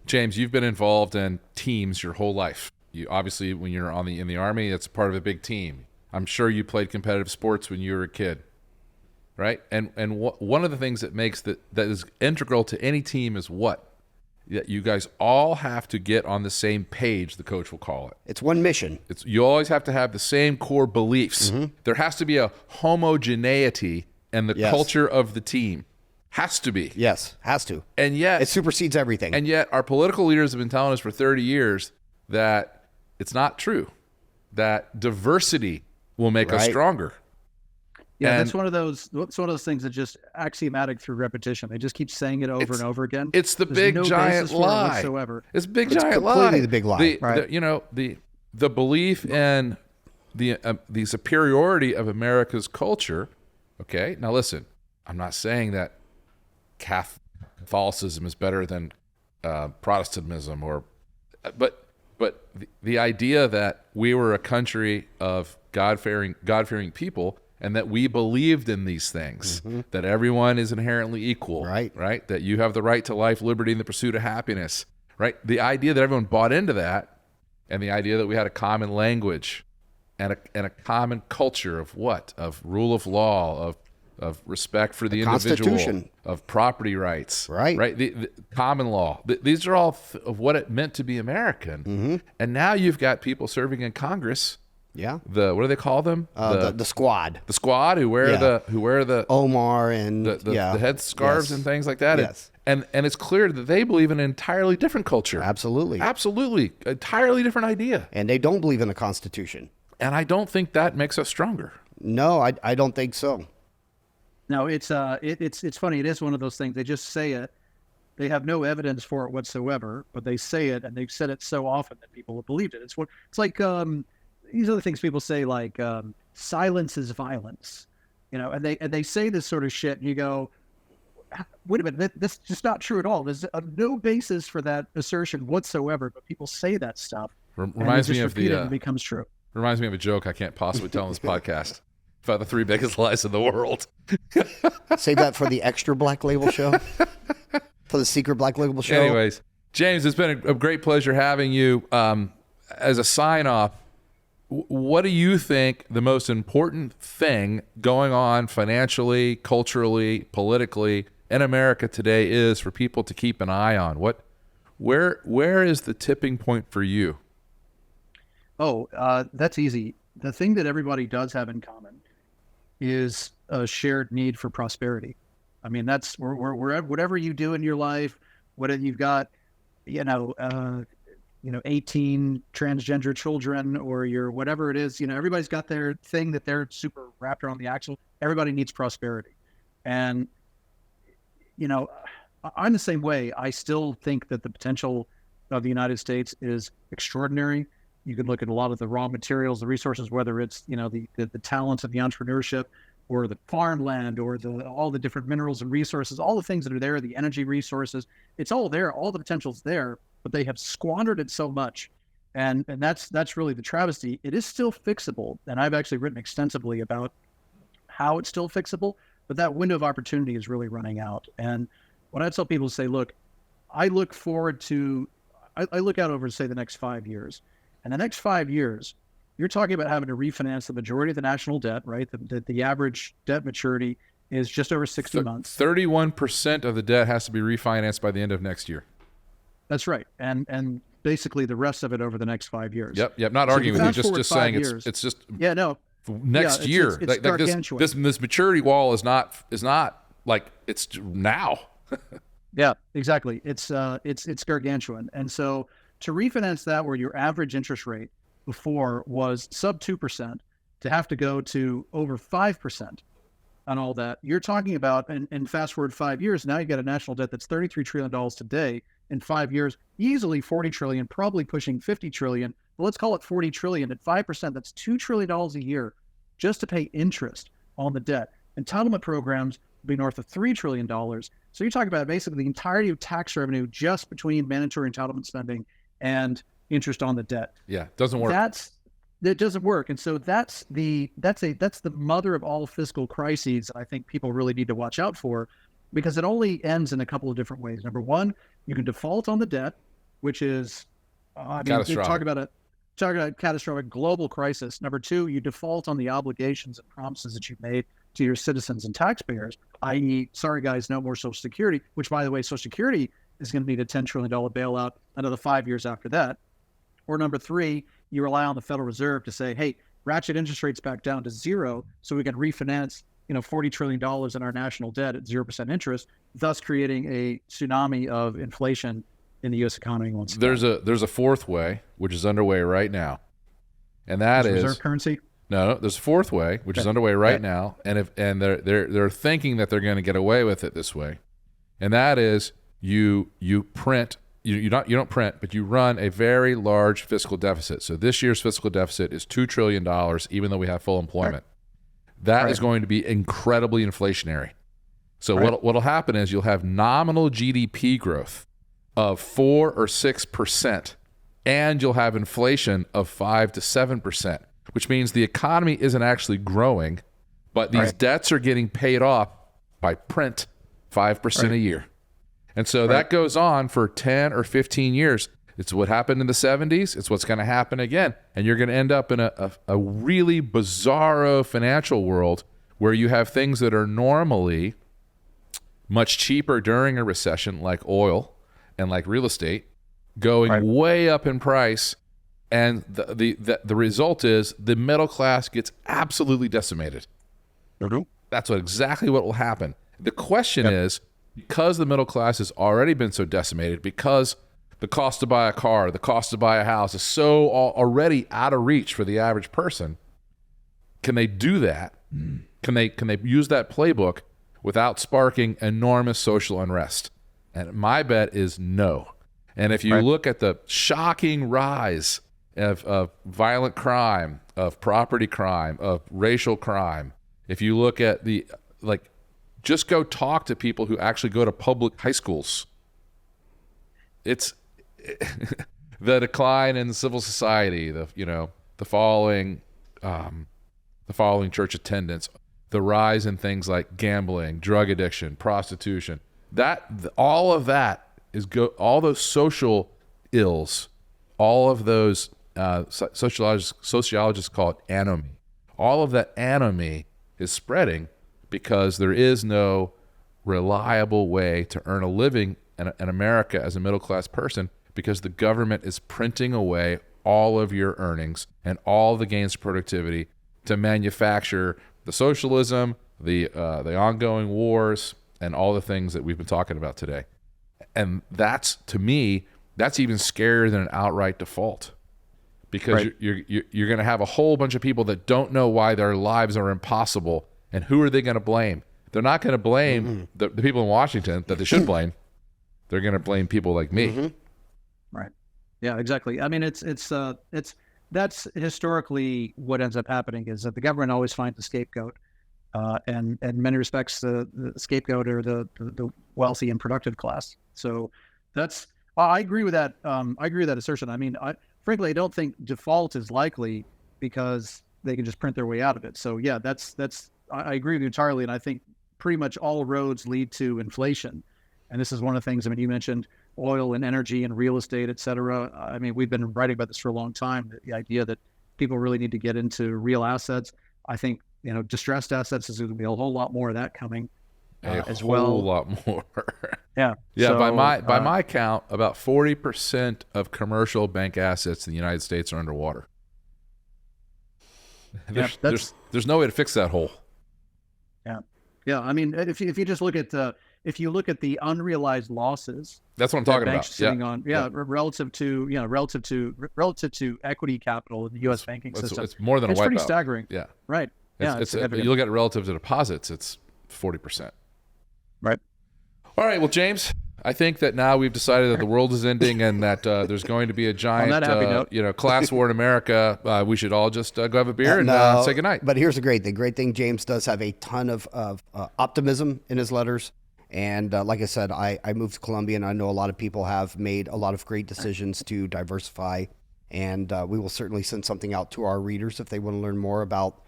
James, you've been involved in teams your whole life. You obviously, when you're in the Army, it's part of a big team. I'm sure you played competitive sports when you were a kid, right? And one of the things that is integral to any team is what? That you guys all have to get on the same page, the coach will call it. It's one mission. You always have to have the same core beliefs. Mm-hmm. There has to be a homogeneity in the culture of the team. Has to be. Yes, has to. And yet... it supersedes everything. And yet our political leaders have been telling us for 30 years that it's not true, that diversity will make us stronger. Yeah, And that's one of those things that just axiomatic through repetition. They just keep saying it over and over again. It's the There's big no giant basis for it lie. whatsoever. It's a big It's giant lie. completely the big lie. Right. The belief in the superiority of America's culture. Okay, now listen, I'm not saying that Catholicism is better than Protestantism, but the idea that we were a country of God-fearing people, and that we believed in these things, that everyone is inherently equal, right? That you have the right to life, liberty, and the pursuit of happiness, right? The idea that everyone bought into that, and the idea that we had a common language and a common culture of what? Of rule of law, of respect for the individual, Constitution. of property rights, Right. The common law. These are all of what it meant to be American. And now you've got people serving in Congress. Yeah. What do they call them? The squad. The squad who wear the Omar and the headscarves and things like that. Yes. And it's clear that they believe in an entirely different culture. Absolutely. Entirely different idea. And they don't believe in the Constitution. And I don't think that makes us stronger. No, I don't think so. No, it's funny. It is one of those things. They just say it. They have no evidence for it whatsoever, but they say it, and they've said it so often that people have believed it. It's like these other things people say, like silence is violence, and they say this sort of shit, and you go, wait a minute, that's just not true at all. There's no basis for that assertion whatsoever, but people say that stuff. Reminds me of it becomes true. Reminds me of a joke I can't possibly tell on this podcast about the 3 biggest lies in the world. Save that for the extra Black Label show, for the secret Black Label show. Anyways, James, it's been a great pleasure having you. As a sign-off, what do you think the most important thing going on financially, culturally, politically in America today is for people to keep an eye on? Where is the tipping point for you? That's easy. The thing that everybody does have in common is a shared need for prosperity. I mean, that's whatever you do in your life, whether you've got, 18 transgender children, or your whatever it is. Everybody's got their thing that they're super wrapped around the axle. Everybody needs prosperity. And, I'm the same way. I still think that the potential of the United States is extraordinary. You can look at a lot of the raw materials, the resources, whether it's, the talents of the entrepreneurship, or the farmland, or all the different minerals and resources, all the things that are there, the energy resources. It's all there. All the potential's there, but they have squandered it so much. And that's really the travesty. It is still fixable. And I've actually written extensively about how it's still fixable, but that window of opportunity is really running out. And what I tell people is say, look, I look out over, say, the next 5 years. And the next 5 years, you're talking about having to refinance the majority of the national debt, right? The average debt maturity is just over 60 months. 31% of the debt has to be refinanced by the end of next year. That's right. And basically the rest of it over the next 5 years. Yep. Not arguing with you, just saying it's just next year. It's gargantuan. This maturity wall is not like it's now. Yeah, exactly. It's gargantuan. And so to refinance that, where your average interest rate before was sub 2%, to have to go to over 5% on all that, you're talking about, and fast forward 5 years, now you got a national debt that's $33 trillion today. In 5 years, easily 40 trillion, probably pushing 50 trillion. But let's call it 40 trillion at 5%. That's $2 trillion a year just to pay interest on the debt. Entitlement programs will be north of $3 trillion. So you're talking about basically the entirety of tax revenue just between mandatory entitlement spending and interest on the debt. Yeah, doesn't work. It doesn't work. And so that's the mother of all fiscal crises that I think people really need to watch out for, because it only ends in a couple of different ways. Number one, you can default on the debt, which is talk about a catastrophic global crisis. Number two, you default on the obligations and promises that you've made to your citizens and taxpayers, i.e., sorry guys, no more Social Security, which, by the way, Social Security is going to need a $10 trillion bailout another 5 years after that. Or number three, you rely on the Federal Reserve to say, hey, ratchet interest rates back down to zero so we can refinance $40 trillion in our national debt at 0% interest, thus creating a tsunami of inflation in the U.S. economy once again. There's a fourth way, which is underway right now, and that is reserve currency. No, there's a fourth way, which is underway right now, and they're thinking that they're going to get away with it this way, and that is you print. You don't print, but you run a very large fiscal deficit. So this year's fiscal deficit is $2 trillion, even though we have full employment. That is going to be incredibly inflationary. So what'll happen is you'll have nominal GDP growth of 4 or 6%, and you'll have inflation of 5 to 7%, which means the economy isn't actually growing, but these debts are getting paid off by print 5% a year. And so that goes on for 10 or 15 years. It's what happened in the 70s. It's what's going to happen again. And you're going to end up in a really bizarro financial world where you have things that are normally much cheaper during a recession, like oil and like real estate, going way up in price. And the result is the middle class gets absolutely decimated. That's exactly what will happen. The question is, because the middle class has already been so decimated, because the cost to buy a car, the cost to buy a house is so already out of reach for the average person, can they do that? Can they use that playbook without sparking enormous social unrest? And my bet is no. And if you look at the shocking rise of violent crime, of property crime, of racial crime, if you look at just go talk to people who actually go to public high schools. It's the decline in civil society, the falling church attendance, the rise in things like gambling, drug addiction, prostitution. All of that all those social ills, all of those sociologists call it anomie. All of that anomie is spreading because there is no reliable way to earn a living in America as a middle-class person, because the government is printing away all of your earnings and all the gains of productivity to manufacture the socialism, the ongoing wars, and all the things that we've been talking about today. And that's, to me, that's even scarier than an outright default, because Right. you're going to have a whole bunch of people that don't know why their lives are impossible, and who are they going to blame? They're not going to blame the people in Washington that they should blame. They're going to blame people like me. Right. Yeah, exactly. I mean, that's historically what ends up happening, is that the government always finds a scapegoat, and in many respects, the scapegoat are the wealthy and productive class. So I agree with that. I agree with that assertion. I mean, frankly, I don't think default is likely, because they can just print their way out of it. So yeah, I agree with you entirely, and I think pretty much all roads lead to inflation. And this is one of the things, I mean, you mentioned oil and energy and real estate, et cetera. I mean, we've been writing about this for a long time, the idea that people really need to get into real assets. I think, distressed assets, there's going to be a whole lot more of that coming as well. A whole lot more. Yeah. Yeah, So, by my count, about 40% of commercial bank assets in the United States are underwater. There's no way to fix that hole. Yeah. I mean, if you just look at the unrealized losses, That's what I'm that talking banks about. sitting on, relative to equity capital in the U.S. banking system, it's more than a it's pretty wipeout. staggering. Yeah. Right. Yeah. You look at it relative to deposits, it's 40%. Right. All right. Well, James, I think that now we've decided that the world is ending, and that there's going to be a giant, On that happy note. class war in America. We should all just go have a beer and No, say goodnight. But here's the great thing. James does have a ton of optimism in his letters. And like I said, I moved to Colombia, and I know a lot of people have made a lot of great decisions to diversify. And we will certainly send something out to our readers if they want to learn more about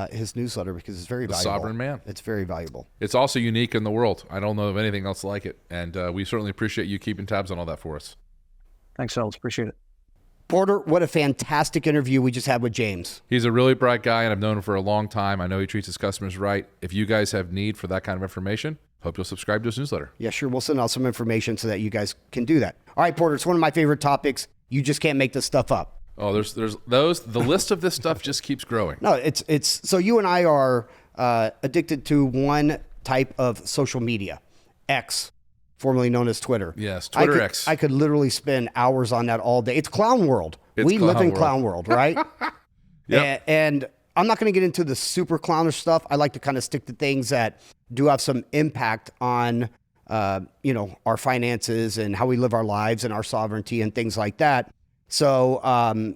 his newsletter, because it's very valuable. Sovereign Man. It's very valuable. It's also unique in the world. I don't know of anything else like it. And we certainly appreciate you keeping tabs on all that for us. Thanks, fellas. Appreciate it. Porter, what a fantastic interview we just had with James. He's a really bright guy, and I've known him for a long time. I know he treats his customers right. If you guys have need for that kind of information, hope you'll subscribe to his newsletter. Yeah, sure. We'll send out some information so that you guys can do that. All right, Porter, it's one of my favorite topics. You just can't make this stuff up. Oh, there's those. The list of this stuff just keeps growing. No, it's so you and I are addicted to one type of social media, X, formerly known as Twitter. Yes, Twitter X. I could literally spend hours on that all day. It's clown world. We live in clown world, right? Yep. And I'm not going to get into the super clownish stuff. I like to kind of stick to things that do have some impact on, our finances and how we live our lives and our sovereignty and things like that. So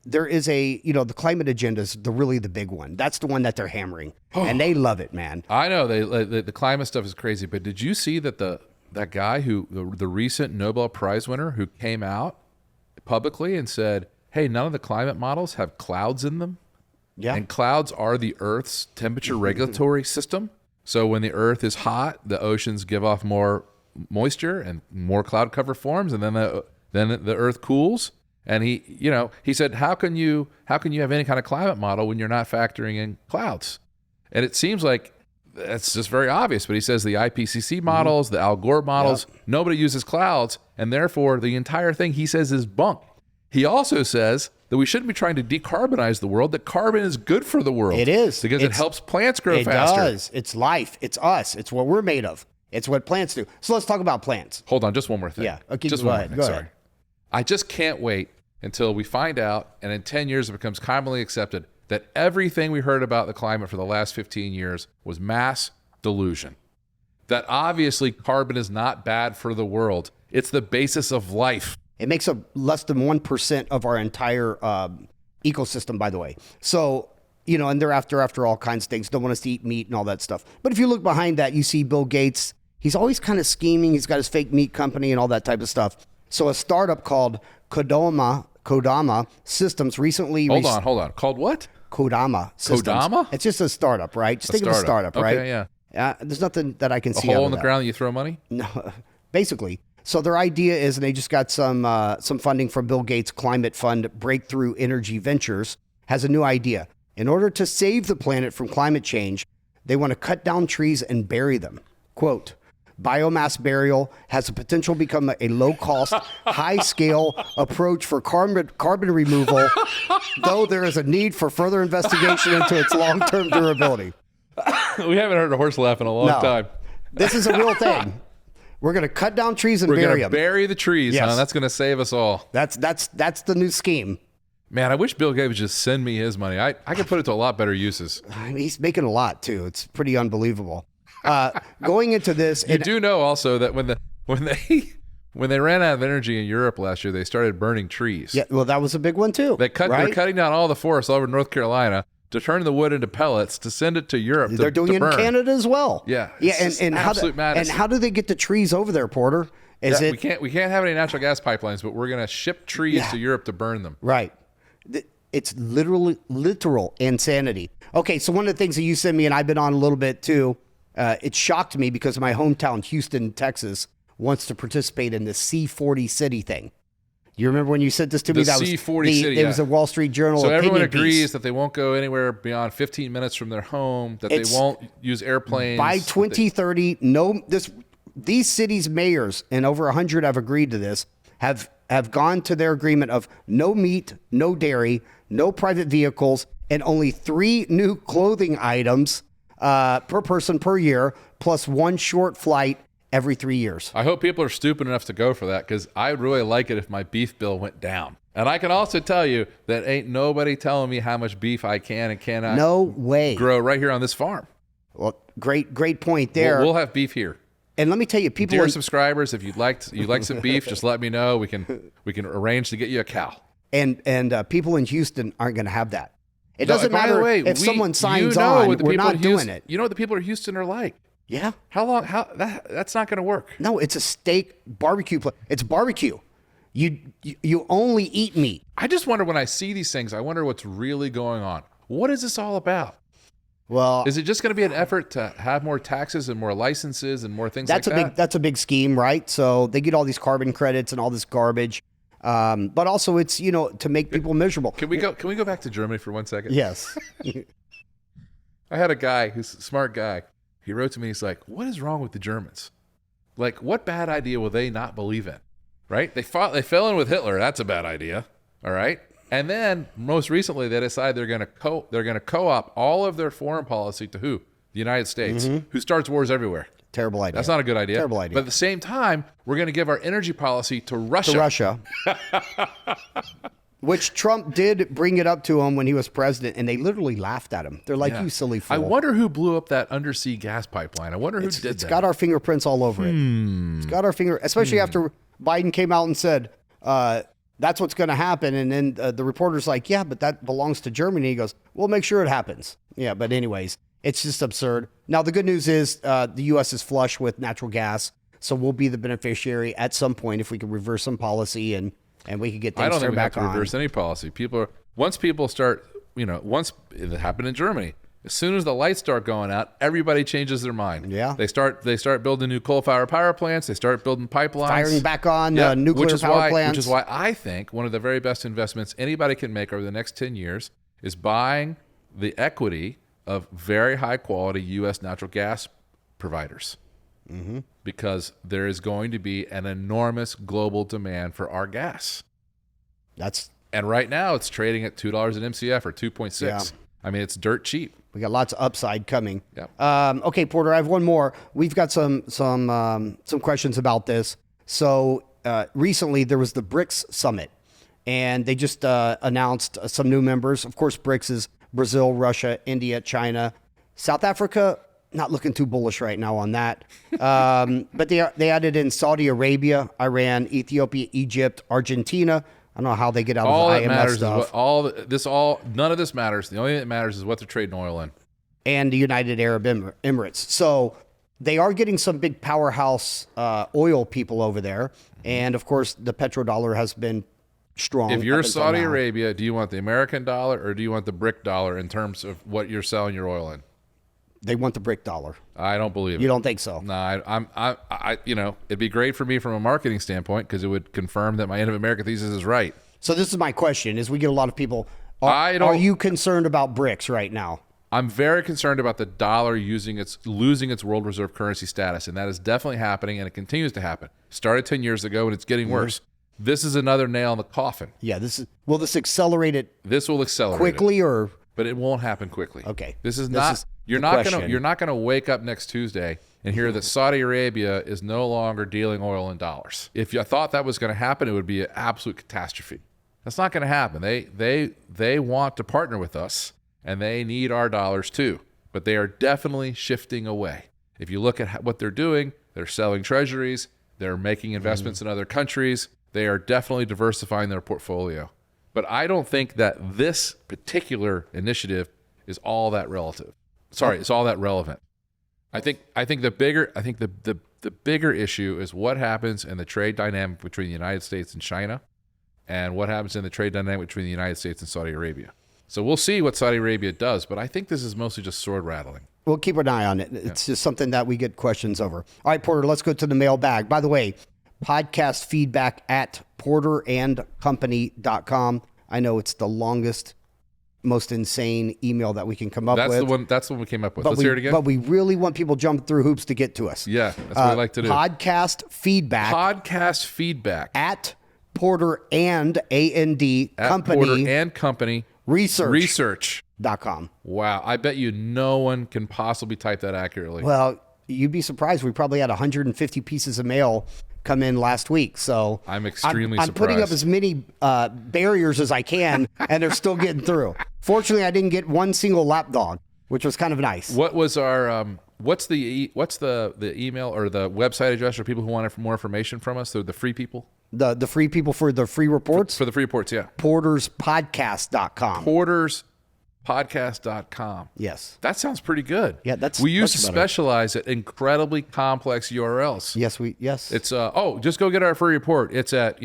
there is the climate agenda is really the big one. That's the one that they're hammering, and they love it, man. I know the climate stuff is crazy, but did you see that that guy the recent Nobel Prize winner who came out publicly and said, "Hey, none of the climate models have clouds in them." Yeah. And clouds are the Earth's temperature regulatory system. So when the Earth is hot, the oceans give off more moisture and more cloud cover forms, and then the Earth cools. And he said, how can you have any kind of climate model when you're not factoring in clouds? And it seems like that's just very obvious. But he says the IPCC models, the Al Gore models, nobody uses clouds, and therefore the entire thing, he says, is bunk. He also says that we shouldn't be trying to decarbonize the world, that carbon is good for the world. It is. Because it helps plants grow faster. It does. It's life. It's us. It's what we're made of. It's what plants do. So let's talk about plants. Hold on, just one more thing. Yeah. Okay, just go one ahead. more thing. Go Sorry. ahead. I just can't wait until we find out, and in 10 years it becomes commonly accepted, that everything we heard about the climate for the last 15 years was mass delusion. That obviously carbon is not bad for the world. It's the basis of life. It makes up less than 1% of our entire ecosystem, by the way. So, and they're after all kinds of things. Don't want us to eat meat and all that stuff. But if you look behind that, you see Bill Gates. He's always kind of scheming. He's got his fake meat company and all that type of stuff. So a startup called Kodama Systems recently... Hold on. Called what? Kodama Systems. Kodama? It's just a startup, right? Just think of a startup, right? Okay, yeah. There's nothing that I can see A hole out in the of ground that you throw money? No, basically. So their idea is, and they just got some funding from Bill Gates' climate fund, Breakthrough Energy Ventures, has a new idea. In order to save the planet from climate change, they want to cut down trees and bury them. Quote, biomass burial has the potential to become a low-cost, high-scale approach for carbon removal, though there is a need for further investigation into its long-term durability. We haven't heard a horse laugh in a long time. This is a real thing. We're going to cut down trees and We're bury going to them. bury the trees, Yes. huh? That's going to save us all. That's the new scheme. Man, I wish Bill Gates would just send me his money. I could put it to a lot better uses. I mean, he's making a lot too. It's pretty unbelievable. Going into this, You do know also that when they ran out of energy in Europe last year, they started burning trees. yeah, well, that was a big one too. They're right? cutting down all the forests all over North Carolina to turn the wood into pellets to send it to Europe. They're doing it in Canada as well. Yeah, yeah, it's and absolute madness. And how do they get the trees over there, Porter? We can't have any natural gas pipelines, but we're going to ship trees to Europe to burn them. Right? It's literal insanity. Okay, so one of the things that you sent me, and I've been on a little bit too, it shocked me because my hometown, Houston, Texas, wants to participate in the C40 city thing. You remember when you sent this to me? That C40 city. It was a Wall Street Journal So everyone opinion agrees piece. that they won't go anywhere beyond 15 minutes from their home, that they won't use airplanes. By 2030, these cities' mayors, and over 100 have agreed to this, have gone to their agreement of no meat, no dairy, no private vehicles, and only 3 new clothing items per person per year, plus 1 short flight every 3 years. I hope people are stupid enough to go for that, because I'd really like it if my beef bill went down. And I can also tell you that ain't nobody telling me how much beef I can and cannot grow right here on this farm. Well, great point there. We'll have beef here. And let me tell you, people, Dear subscribers, if you'd like some beef, just let me know. We can arrange to get you a cow. And people in Houston aren't going to have that. It doesn't matter if someone signs on. We're not doing it. You know what the people of Houston are like? Yeah. That's not going to work. No, it's a steak barbecue place. It's barbecue. You only eat meat. I just wonder when I see these things, I wonder what's really going on. What is this all about? Well, is it just going to be an effort to have more taxes and more licenses and more things like that? That's a big scheme, right? So they get all these carbon credits and all this garbage. But also it's, to make people miserable. Can we go back to Germany for 1 second? Yes. I had a guy who's a smart guy. He wrote to me, he's like, what is wrong with the Germans? Like, what bad idea will they not believe in? Right? They fell in with Hitler. That's a bad idea. All right. And then most recently they decide they're going to co-op all of their foreign policy to who? The United States, who starts wars everywhere. Terrible idea. That's not a good idea. Terrible idea. But at the same time, we're going to give our energy policy to Russia. Which Trump did bring it up to him when he was president, and they literally laughed at him. They're like, you silly fool. I wonder who blew up that undersea gas pipeline. I wonder who did that. It's got our fingerprints all over it. It's got our especially after Biden came out and said, that's what's going to happen. And then the reporter's like, yeah, but that belongs to Germany. He goes, we'll make sure it happens. Yeah, but anyways, it's just absurd. Now, the good news is the U.S. is flush with natural gas, so we'll be the beneficiary at some point if we can reverse some policy and we can get things turned back on. I don't think we have to reverse any policy. Once people start, once it happened in Germany, as soon as the lights start going out, everybody changes their mind. Yeah. They start building new coal-fired power plants. They start building pipelines. Firing back on nuclear power plants. Which is why I think one of the very best investments anybody can make over the next 10 years is buying the equity of very high-quality U.S. natural gas providers. Mm-hmm. Because there is going to be an enormous global demand for our gas. And right now it's trading at $2 an MCF or 2.6. Yeah. I mean, it's dirt cheap. We got lots of upside coming. Yeah. Okay, Porter, I have one more. We've got some questions about this. So recently there was the BRICS summit, and they just announced some new members. Of course, BRICS is Brazil, Russia, India, China, South Africa. Not looking too bullish right now on that. But they added in Saudi Arabia, Iran, Ethiopia, Egypt, Argentina. I don't know how they get out all of the that IMF matters stuff. None of this matters. The only thing that matters is what they're trading oil in. And the United Arab Emirates. So they are getting some big powerhouse oil people over there. And of course, the petrodollar has been strong. If you're Saudi Arabia, do you want the American dollar or do you want the BRIC dollar in terms of what you're selling your oil in? They want the BRIC dollar. I don't believe it. You don't think so? No, I it'd be great for me from a marketing standpoint because it would confirm that my end of America thesis is right. So this is my question: is we get a lot of people. Are you concerned about BRICS right now? I'm very concerned about the dollar losing its world reserve currency status, and that is definitely happening, and it continues to happen. Started 10 years ago, and it's getting worse. This is another nail in the coffin. Yeah. Will this accelerate it? This will accelerate quickly, but it won't happen quickly. Okay. You're not going to wake up next Tuesday and hear that Saudi Arabia is no longer dealing oil in dollars. If you thought that was going to happen, it would be an absolute catastrophe. That's not going to happen. They want to partner with us, and they need our dollars too. But they are definitely shifting away. If you look at what they're doing, they're selling treasuries, they're making investments in other countries. They are definitely diversifying their portfolio. But I don't think that this particular initiative is all that relative. Sorry, it's all that relevant. I think the bigger issue is what happens in the trade dynamic between the United States and China, and what happens in the trade dynamic between the United States and Saudi Arabia. So we'll see what Saudi Arabia does, but I think this is mostly just sword rattling. We'll keep an eye on it. It's just something that we get questions over. All right, Porter, let's go to the mailbag. By the way, podcast feedback at porterandcompany.com. I know it's the longest, most insane email that we can come up with. That's the one we came up with. Let's hear it again. But we really want people jumping through hoops to get to us. Yeah, that's what we like to do. Podcast feedback at Porter and A&D Company. Porter and Company. Research.com. Wow. I bet you no one can possibly type that accurately. Well, you'd be surprised. We probably had 150 pieces of mail come in last week. So I'm extremely surprised. I'm putting up as many barriers as I can, and they're still getting through. Fortunately, I didn't get one single lapdog, which was kind of nice. What was our what's the email or the website address for people who want more information from us? The free people? The free people for the free reports? For the free reports, yeah. porterspodcast.com. porterspodcast.com. Yes. That sounds pretty good. Yeah, we used to specialize at incredibly complex URLs. Yes. It's just go get our free report. It's at,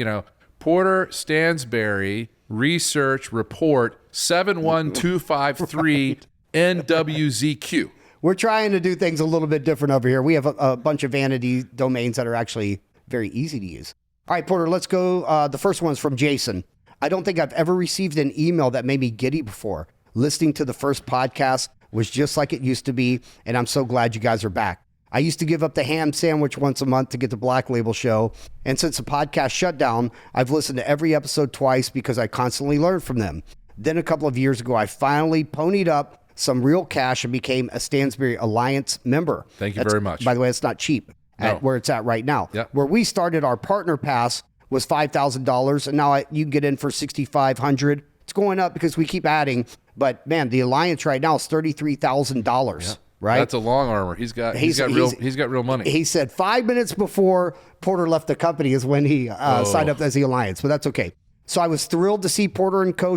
Porter Stansberry Research Report 71253 NWZQ. We're trying to do things a little bit different over here. We have a bunch of vanity domains that are actually very easy to use. All right, Porter, let's go. The first one's from Jason. I don't think I've ever received an email that made me giddy before. Listening to the first podcast was just like it used to be, and I'm so glad you guys are back. I used to give up the ham sandwich once a month to get the Black Label show, and since the podcast shut down, I've listened to every episode twice because I constantly learn from them. Then a couple of years ago, I finally ponied up some real cash and became a Stansberry Alliance member. Thank you very much. By the way, it's not cheap at where it's at right now. Yep. Where we started, our partner pass was $5,000, and now you can get in for $6,500. It's going up because we keep adding, but man, the Alliance right now is $33,000. Yep. Right? That's a long armor. He's got real money. He said 5 minutes before Porter left the company is when he signed up as the Alliance, but that's okay. So I was thrilled to see Porter and Co.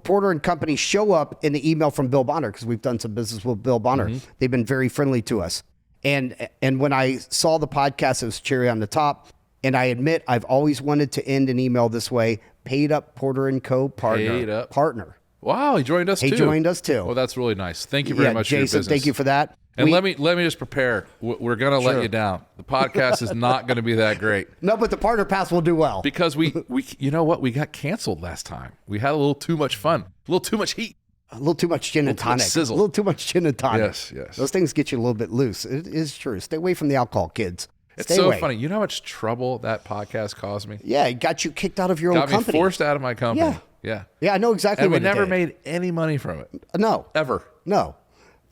Porter and Company show up in the email from Bill Bonner, because we've done some business with Bill Bonner. Mm-hmm. They've been very friendly to us. And when I saw the podcast, it was cherry on the top. And I admit I've always wanted to end an email this way: paid up Porter and Co. partner. Wow, he joined us too. He joined us too. Well, that's really nice. Thank you very much, Jason, for your business. Thank you for that. And let me just prepare. We're going to let you down. The podcast is not going to be that great. No, but the partner pass will do well. Because we you know what? We got canceled last time. We had a little too much fun. A little too much heat. A little too much gin and tonic. Sizzle. A little too much gin and tonic. Yes. Those things get you a little bit loose. It is true. Stay away from the alcohol, kids. It's so funny. You know how much trouble that podcast caused me? Yeah, it got you kicked out of your own company. Got me forced out of my company. Yeah, I know exactly what it did. And we never did. made any money from it. No. Ever. No.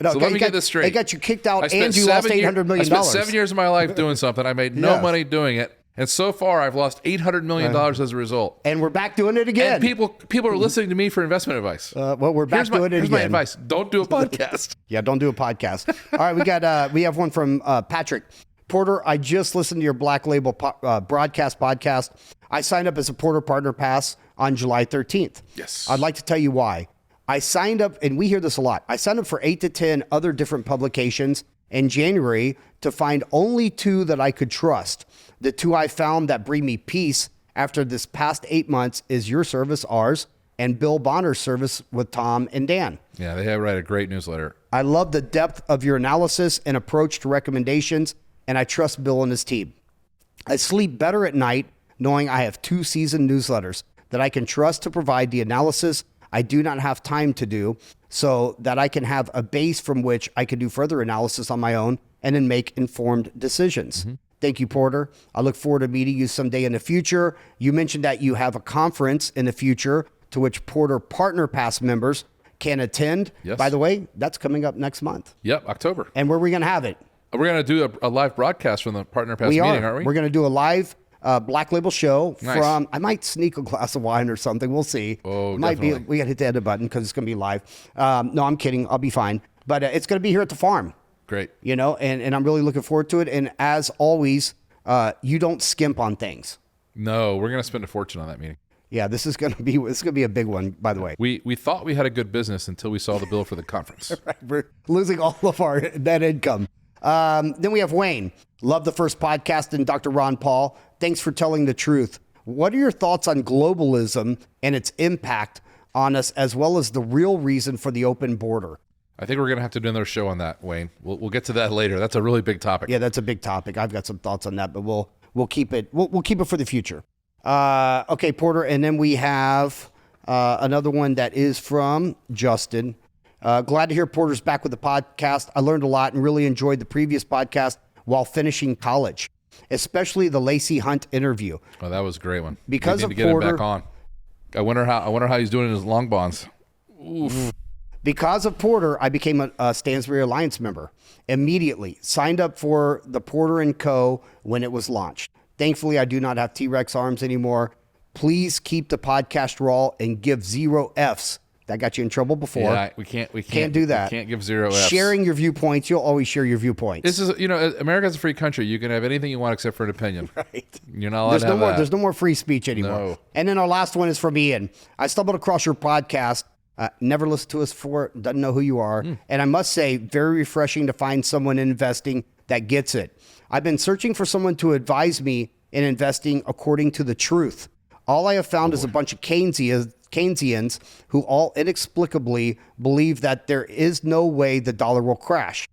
So let me get this straight. They got you kicked out and you lost $800 million. I spent 7 years of my life doing something. I made no money doing it. And so far, I've lost $800 million as a result. And we're back doing it again. And people are listening to me for investment advice. Well, we're back doing it again. Here's my advice. Don't do a podcast. Yeah, don't do a podcast. All right, we have one from Patrick. Porter, I just listened to your Black Label broadcast podcast. I signed up as a Porter Partner Pass on July 13th. Yes. I'd like to tell you why. I signed up, and we hear this a lot. I signed up for 8 to 10 other different publications in January to find only 2 that I could trust. The 2 I found that bring me peace after this past 8 months is your service, ours, and Bill Bonner's service with Tom and Dan. Yeah, they have write a great newsletter. I love the depth of your analysis and approach to recommendations, and I trust Bill and his team. I sleep better at night knowing I have 2 seasoned newsletters that I can trust to provide the analysis I do not have time to do, so that I can have a base from which I can do further analysis on my own and then make informed decisions. Mm-hmm. Thank you, Porter. I look forward to meeting you someday in the future. You mentioned that you have a conference in the future to which Porter Partner Pass members can attend. Yes. By the way, that's coming up next month. Yep, October. And where are we going to have it? We're going to do a live broadcast from the Partner Pass meeting, aren't we? We're going to do a live Black Label show Nice. from, I might sneak a glass of wine or something. We'll see. Oh, it might definitely. we got to hit the edit button because it's going to be live. No, I'm kidding. I'll be fine. But it's going to be here at the farm. Great. You know, and I'm really looking forward to it. And as always, you don't skimp on things. No, we're going to spend a fortune on that meeting. Yeah, this is going to be a big one, by the way. We thought we had a good business until we saw the bill for the conference. Right, we're losing all of our net income. Then we have Wayne. Love the first podcast, and Dr. Ron Paul. Thanks for telling the truth. What are your thoughts on globalism and its impact on us, as well as the real reason for the open border? I think we're going to have to do another show on that, Wayne. We'll get to that later. That's a really big topic. Yeah, that's a big topic. I've got some thoughts on that, but we'll keep it. We'll keep it for the future. Okay, Porter, and then we have another one that is from Justin. Glad to hear Porter's back with the podcast. I learned a lot and really enjoyed the previous podcast while finishing college, especially the Lacey Hunt interview. Oh, that was a great one. Because we of need to get Porter, him back on. I wonder how he's doing in his long bonds. Oof. Because of Porter, I became a Stansberry Alliance member immediately. Signed up for the Porter & Co. when it was launched. Thankfully, I do not have T-Rex arms anymore. Please keep the podcast raw and give 0 Fs. That got you in trouble before. Yeah, we can't do that. We can't give 0 Fs. Sharing your viewpoints, you'll always share your viewpoints. This is, America's a free country. You can have anything you want except for an opinion. Right. You're not allowed to have that. There's no more free speech anymore. No. And then our last one is from Ian. I stumbled across your podcast. Never listened to us before. Doesn't know who you are. And I must say, very refreshing to find someone in investing that gets it. I've been searching for someone to advise me in investing according to the truth. All I have found is a bunch of Keynesians who all inexplicably believe that there is no way the dollar will crash.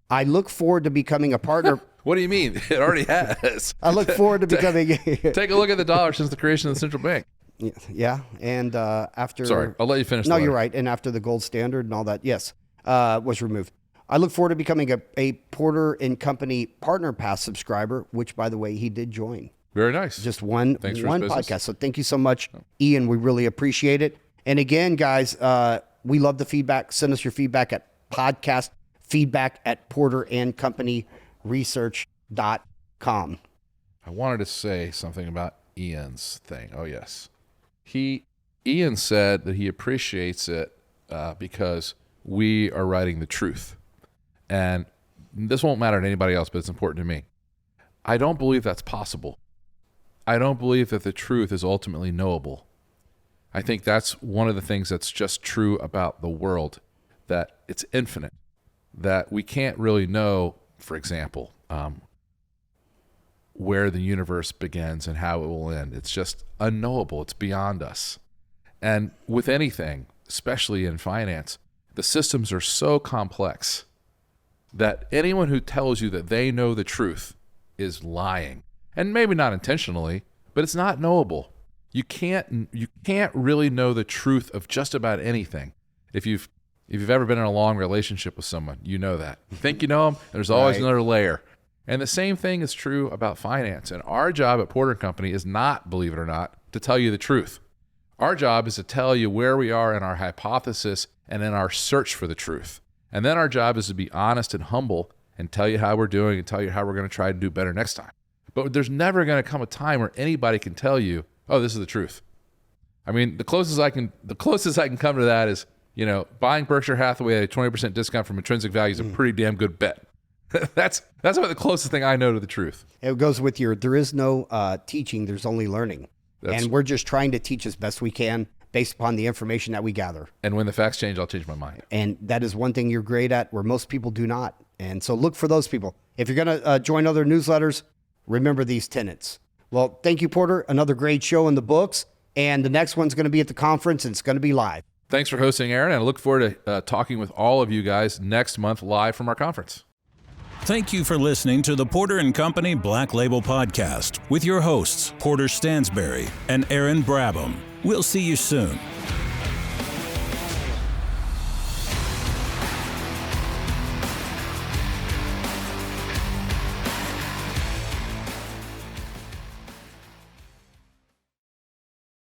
I look forward to becoming a partner. What do you mean? It already has. I look forward to becoming. Take a look at the dollar since the creation of the central bank. Yeah, and after. Sorry, I'll let you finish. No, you're right. And after the gold standard and all that, yes, was removed. I look forward to becoming a Porter & Company Partner Pass subscriber, which, by the way, he did join. Very nice. Just one Thanks for one his business. podcast. So thank you so much, Ian. We really appreciate it. And again, guys, we love the feedback. Send us your feedback at podcastfeedback@porterandcompanyresearch.com. I wanted to say something about Ian's thing. Oh, yes. Ian said that he appreciates it because we are writing the truth. And this won't matter to anybody else, but it's important to me. I don't believe that's possible. I don't believe that the truth is ultimately knowable. I think that's one of the things that's just true about the world, that it's infinite, that we can't really know, for example, where the universe begins and how it will end. It's just unknowable. It's beyond us. And with anything, especially in finance, the systems are so complex that anyone who tells you that they know the truth is lying. And maybe not intentionally, but it's not knowable. You can't really know the truth of just about anything. If you've ever been in a long relationship with someone, you know that. You think you know them, there's always another layer. And the same thing is true about finance. And our job at Porter & Company is not, believe it or not, to tell you the truth. Our job is to tell you where we are in our hypothesis and in our search for the truth. And then our job is to be honest and humble and tell you how we're doing and tell you how we're going to try to do better next time. But there's never going to come a time where anybody can tell you, oh, this is the truth. I mean, the closest I can come to that is, buying Berkshire Hathaway at a 20% discount from intrinsic value is a pretty damn good bet. That's about the closest thing I know to the truth. It goes with there is no teaching, there's only learning. And we're just trying to teach as best we can based upon the information that we gather. And when the facts change, I'll change my mind. And that is one thing you're great at where most people do not. And so look for those people. If you're going to join other newsletters, remember these tenets. Well, thank you, Porter. Another great show in the books. And the next one's going to be at the conference, and it's going to be live. Thanks for hosting, Aaron. And I look forward to talking with all of you guys next month live from our conference. Thank you for listening to the Porter & Company Black Label Podcast with your hosts, Porter Stansberry and Aaron Brabham. We'll see you soon.